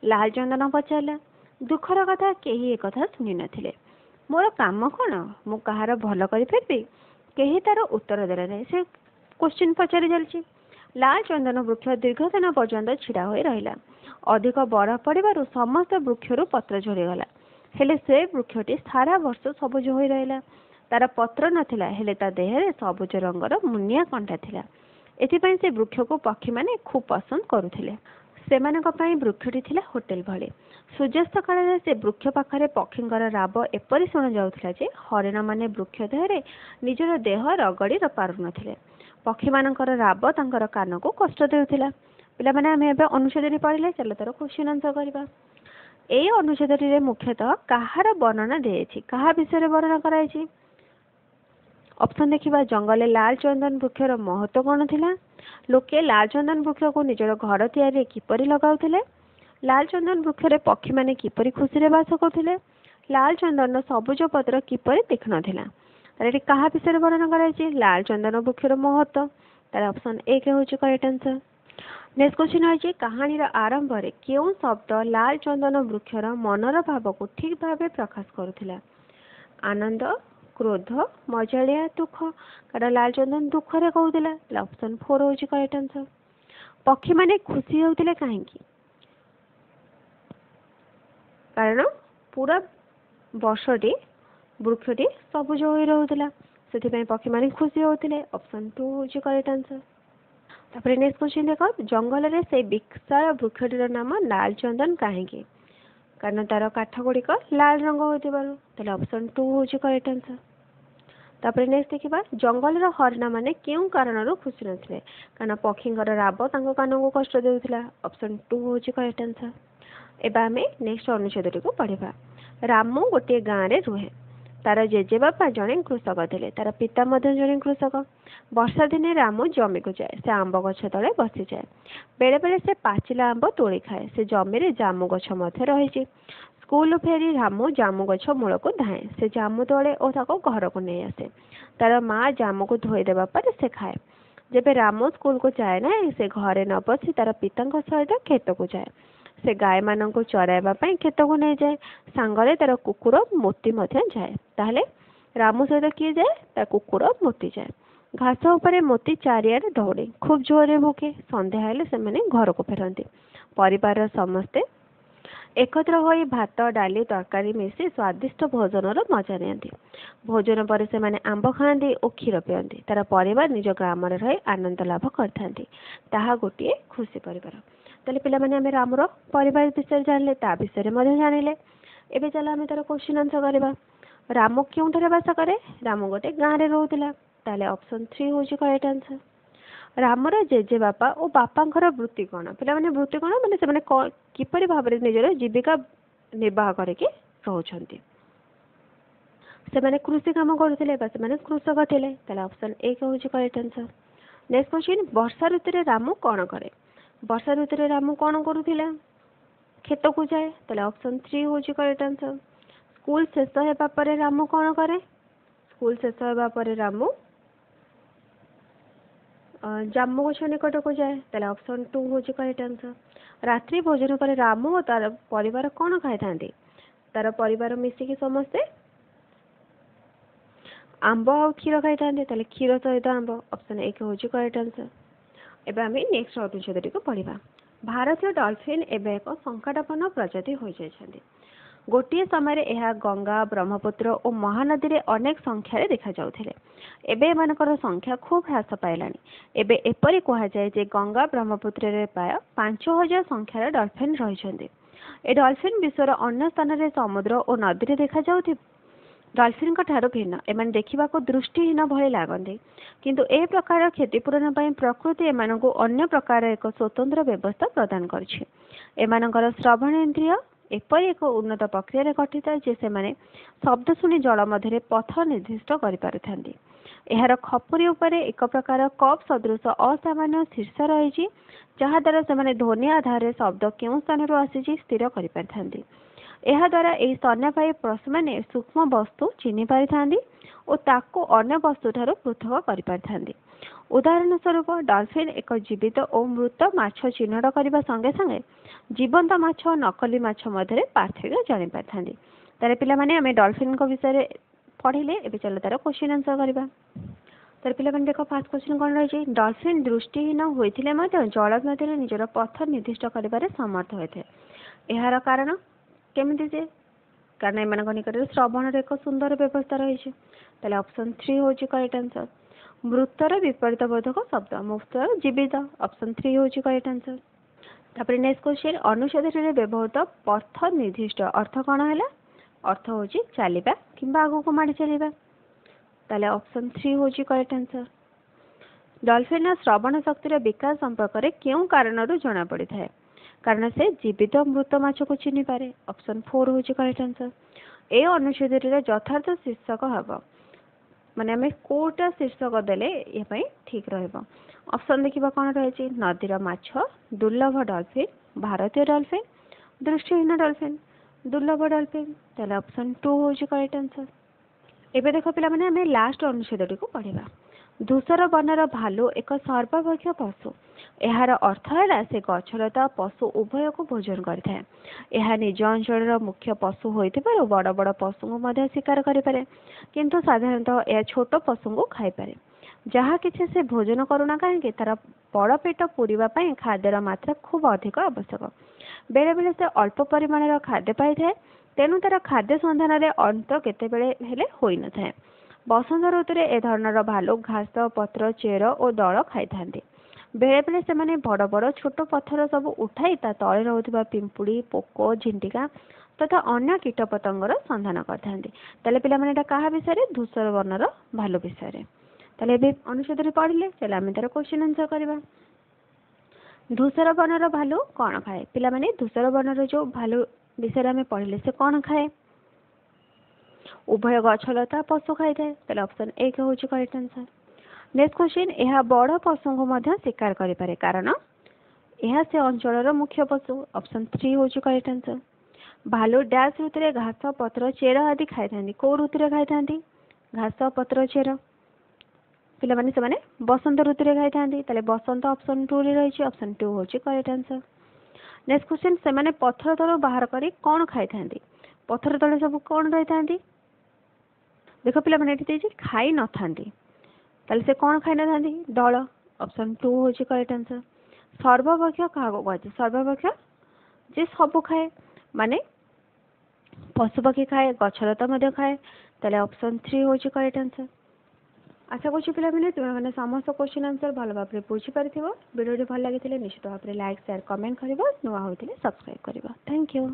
S2: लाल चंदन पचारला दुखर कथा केही एक कथा सुनि नथिले मोर काम कोन मु कहार भलो करि फेरबी केही तार उत्तर देला नै से क्वेश्चन पचारि जलछि। लाल चंदन वृक्ष दीर्घ दिन पर्यंत छिड़ा होई रहिला अधिक बरफ पड़िबारु समस्त वृक्षरु पत्र झड़ी गला हेले से वृक्षटी सारा वर्ष सबुज होई रहिला तार पत्र नथिला हेले ता देहरे सबुज रंगर मुनिया कंटा थिला एथिपई से वृक्ष को पक्षी माने खूब पसंद करुथिले सेमानक पई वृक्षटी थिला होटेल भले। सूर्यास्त काल से वृक्ष पाखरे पक्षींकर राब एपरि सुना जाउथिला जे हरिण माने वृक्ष देहरे निजर देह रगड़ी पारु नथिले पक्षी मानकर राब तांकर कान को कष्ट देउथिला। पिला माने हमें एबे अनुच्छेद पढ़िले चलो तार क्वेश्चन आंसर करबा। ए अनुच्छेद रे मुख्यतः कहार वर्णना देछि कहा विषय वर्णना कराइछि ऑप्शन देखिबा जंगल लाल चंदन वृक्षर महत्व कौन थिला लोके लाल चंदन वृक्ष को निजर घर तैयारी किपरि लगाउथिले लाल चंदन वृक्षरे पक्षी माने किपरि खुशी रे वास करथिले लाल चंदन सबुज पत्र किपरि देखन थिला तारे कहा विषय वर्णना कराइछि लाल चंदन वृक्षर महत्व तार ऑप्शन 1 होछि करेक्ट आंसर। नेक्स्ट क्वेश्चन है कहानी आरंभ रे क्यों शब्द लाल चंदन वृक्षर मनर भाव को ठीक भाव प्रकाश करुथिला आनंद क्रोध मजालिया दुख कारण लाल चंदन दुख रे कहउथिला ऑप्शन 4 होछि करेक्ट आंसर। पक्षी माने खुशी होउथिले काहेकि कारण पूरा वर्षटी वृक्षटी सबुज होई रहउथिला सेति पक्षी माने खुशी होउथिले ऑप्शन 2 होछि करेक्ट आंसर। तापर नेक्स्ट क्वेश्चन देखो जंगल रे से विशाल वृक्षटीर नाम लाल चंदन काहेकि कारण तार काठ गुड़िक लाल रंग होइतिबारु ताले ऑप्शन 2 होछि करेक्ट आंसर। तापर नेक्स्ट देखिबा जंगल रो हरिण माने केउ कारणरो खुशी नथिले कारण पक्षींकर राब तांको कान को कष्ट देउथिला ऑप्शन 2 होछि करेक्ट आंसर। एबा हमें नेक्स्ट अनुच्छेद को पढिबा। रामू गोटे गाँ रे रुहे तार जेजे बापा जड़े कृषक थे तार पिता जड़े कृषक वर्षा दिने रामू जमी को जाए से आंब गछ तले बसी जाए बेले बेले से पाचिला आंब तोड़ी खाए से जमी रे जामु गछ रही स्कूल फेरी रामू जामु गछ मूल को धाए से जामु तोड़े और ताको घर को नहीं आसे तार माँ जामु को धोई देवा पर से खाए जेबे रामू स्कूल को जाए ना से घरे न बसी तार पिता सहित खेत को जाए से गाय मान को चराइबा खेत को नहीं जाए सांगरे तार कुकुर मोती जाए ताहले रामू सहित किए जाए ता कुकुर मोती जाए घास उपर मोती चारिआडे दौड़े खूब जोरे भूके संध्या हेले से माने घर को फेरती परिवार समस्ते एकत्र हो भात डाली तरकारी मिसी स्वादिष्ट भोजन मजा नियंती भोजन पर से माने आंब खाती और क्षीर पियंती तार परिवार निज ग्राम रही आनंद लाभ करथांती ताहा गोटे खुशी परिवार ताले पिला माने आमे रामर परिवार विषय जानले ता विषय मध्य जानिले एबे चला आमे तार क्वेश्चन आंसर करबा राम क्योंठारे बास करे राम गोटे गाँव रे रहउतिला ताले ऑप्शन 3 होची करेक्ट आंसर रामर जेजे बापा और बापांकर वृत्ति कौन पिला माने वृत्ति कौन माने से माने किपरि भाबरे निजर जीविका निर्वाह करके रहउछंती से माने कृषि काम करथिले बस माने कृषक थिले ताले ऑप्शन 1 होची करेक्ट आंसर नेक्स्ट क्वेश्चन वर्षा ऋतु रे राम कौन करे वर्षा ऋतु रे राम कौन करूथिले खेत को जाए ताले ऑप्शन 3 होची करेक्ट आंसर स्कूल शेष हेबा परे राम कौन करे स्कूल शेष हेबा परे राम जामु गछ निकट को जाए ताले ऑप्शन 2 होची करेक्ट आंसर रात्रि भोजन पर राम और तार परिवार कौन खाई थांती तार परिवार मिसिकी समस्ते आंब और क्षीर खाई थांते ताले क्षीर सहित आंब ऑप्शन 1 होची करेक्ट आंसर एबे आमे नेक्स्ट अनुच्छेद को पढ़िबा भारतीय डॉल्फिन एबे एक संकटापन्न प्रजाति होई जायछन्ती गोटे समय यह गंगा ब्रह्मपुत्र और महानदी रे अनेक संख्यार देखा जाउथिले एबे एमानकर संख्या खूब ह्रास पाइलानी एबे एपरि कहा जाए जे गंगा ब्रह्मपुत्र रे प्राय 5000 संख्यार डॉल्फिन रहिछन्ती ए डॉल्फिन विश्वर अन्य स्थान रे समुद्र और नदी रे देखा जाउथि डॉल्फिन ठारू भिन्न एमान देखिबा को दृष्टिहीन भली लागंती किंतु ए प्रकार क्षतिपूरण पई प्रकृति एमानकु अन्य प्रकार एक स्वतंत्र व्यवस्था प्रदान करछि एमानकर श्रवण इंद्रिय एपरि एक उन्नत प्रक्रिया गठित जे से माने शब्द शुणी जल मध्य पथ निर्दिष्ट करिपारथांती एहार खपुरी उपरे एक प्रकार कप सदृश असामान्य शीर्ष रही जहा द्वारा से ध्वनि आधार शब्द केउं स्थान आसी स्थिर करिपारथांती एहा द्वारा एही स्तन्यपायी पशु माने सूक्ष्म वस्तु चिन्हि पारिथांती और ताको अन्य वस्तु ठारू पृथक करिपारथांती उदाहरण स्वरूप डॉल्फिन एक जीवित और मृत माछ चिन्हट करने संगे संगे जीवंत माछ और नकली माछ मध्य पार्थक्य जानी पारिथांती तारे पिला माने आमे डॉल्फिन को विषय पढ़िले एबे चलो तार क्वेश्चन आंसर करबा तारे पिला माने देखो फर्स्ट क्वेश्चन कोन रही डॉल्फिन दृष्टिहीन होइथिले मध्य जल मध्य निजर पथ निर्दिष्ट करिबारे समर्थ होइथे एहार कारण केमिति जे कारण एमानक निकट श्रवण एक सुंदर व्यवस्था रही ताले ऑप्शन 3 होची करेक्ट आंसर मृतर विपरीत बोधक शब्द मुक्त जीवित ऑप्शन 3 होची करेक्ट आंसर तापर नेक्स्ट क्वेश्चन अनुच्छेद रे व्यवहृत पथ निर्दिष्ट अर्थ कौन है अर्थ होची चलिबा किंबा आगो को माडी चलिबा ताले ऑप्शन 3 होची करेक्ट आंसर डॉल्फिन श्रवण शक्तिर विकास संपर्क रे केउ कारणरू जणा पड़ी थाए कारण से जीवित मृत माछ को चिन्हि पारे ऑप्शन 4 होची करेक्ट आंसर ए अनुच्छेद रे यथार्थ शीर्षक हबो माने हमें कोटा शीर्षक देले ये पई ठीक रहबो ऑप्शन देखिबा कोन रहैछि नदीर माछ दुर्लभ डॉल्फिन भारतीय डॉल्फिन दृष्टिहीन डॉल्फिन दुर्लभ डॉल्फिन ताले ऑप्शन 2 होछि करेक्ट आंसर एबे देखो पिला माने हमें लास्ट अनुच्छेदटी को पढ़िबा धूसर वर्णर भालू एक सर्वभक्षी पशु एहार अर्थ है से गछलता पशु उभय को भोजन करता है निज अंचल मुख्य पशु होइथिबार बड़ बड़ पशु को मध्य शिकार करें किंतु साधारणतः यह छोट पशु को खाईपारे जहाँ किसी से भोजन करूना कहीं तार बड़ पेट पूरीबा पई खाद्यर मात्रा खूब अधिक आवश्यक बेले बेले से अल्प परिमाण खाद्य पाई थाए तेणु तार खाद्य संधान में अंत केतेबेले हेले होई न थाए बसंत ऋतु ए धरणर भालू घास पत्र चेर और दल खाई थांती बेले बेले से बड़ बड़ छोट पत्थर सब उठाई ता तले रहउथिबा पिंपुड़ी पोको झिंटिका तथा अन्य कीटपतंगर संधान करथांती ताले पिला माने एटा काहा विषय धूसर वर्णर भालू विषय ताले बे अनुच्छेद पढ़िले चला आमे तार क्वेश्चन आंसर करबा धूसर वर्णर भालू कौन खाए पिला माने धूसर वर्णर जो भालू विषय आमे पढ़िले से कौन खाए उभय गछलता पशु खाई थाए ताले ऑप्शन 1 होची करेक्ट आंसर नेक्स्ट क्वेश्चन यह बड़ पशु को मध्य शिकार करि पारे कारण यह से अंचलर मुख्य पशु ऑप्शन 3 होची करेक्ट आंसर भालू डैश ऋतु घास पत्र चेर आदि खाई कौ ऋतु खाई घास पत्र चेर पिलामाने से बसंत ऋतु खाई बसंत ऑप्शन 2 रे रही ऑप्शन 2 हूँ करेक्ट आंसर। नेक्स्ट क्वेश्चन से पत्थर तल बाहर कर कौन खाई पत्थर तले सब कौन रही था देख पे खाई न था से कौन खाई न था दल ऑप्शन 2 हूँ करेक्ट आंसर। सर्वभक्ष क्या कहते सर्वभक्ष जे सब खाए माने पशुपक्षी खाए गछलता खाए ताले ऑप्शन 3 हूँ करेक्ट आंसर। आशा करुँ पे तुम्हें समस्त क्वेश्चन आंसर भल भाव बुझी पार वीडियो भल लगी निश्चित भाव में लाइक शेयर कमेंट कर नुआ होते सब्सक्राइब कर। Thank you.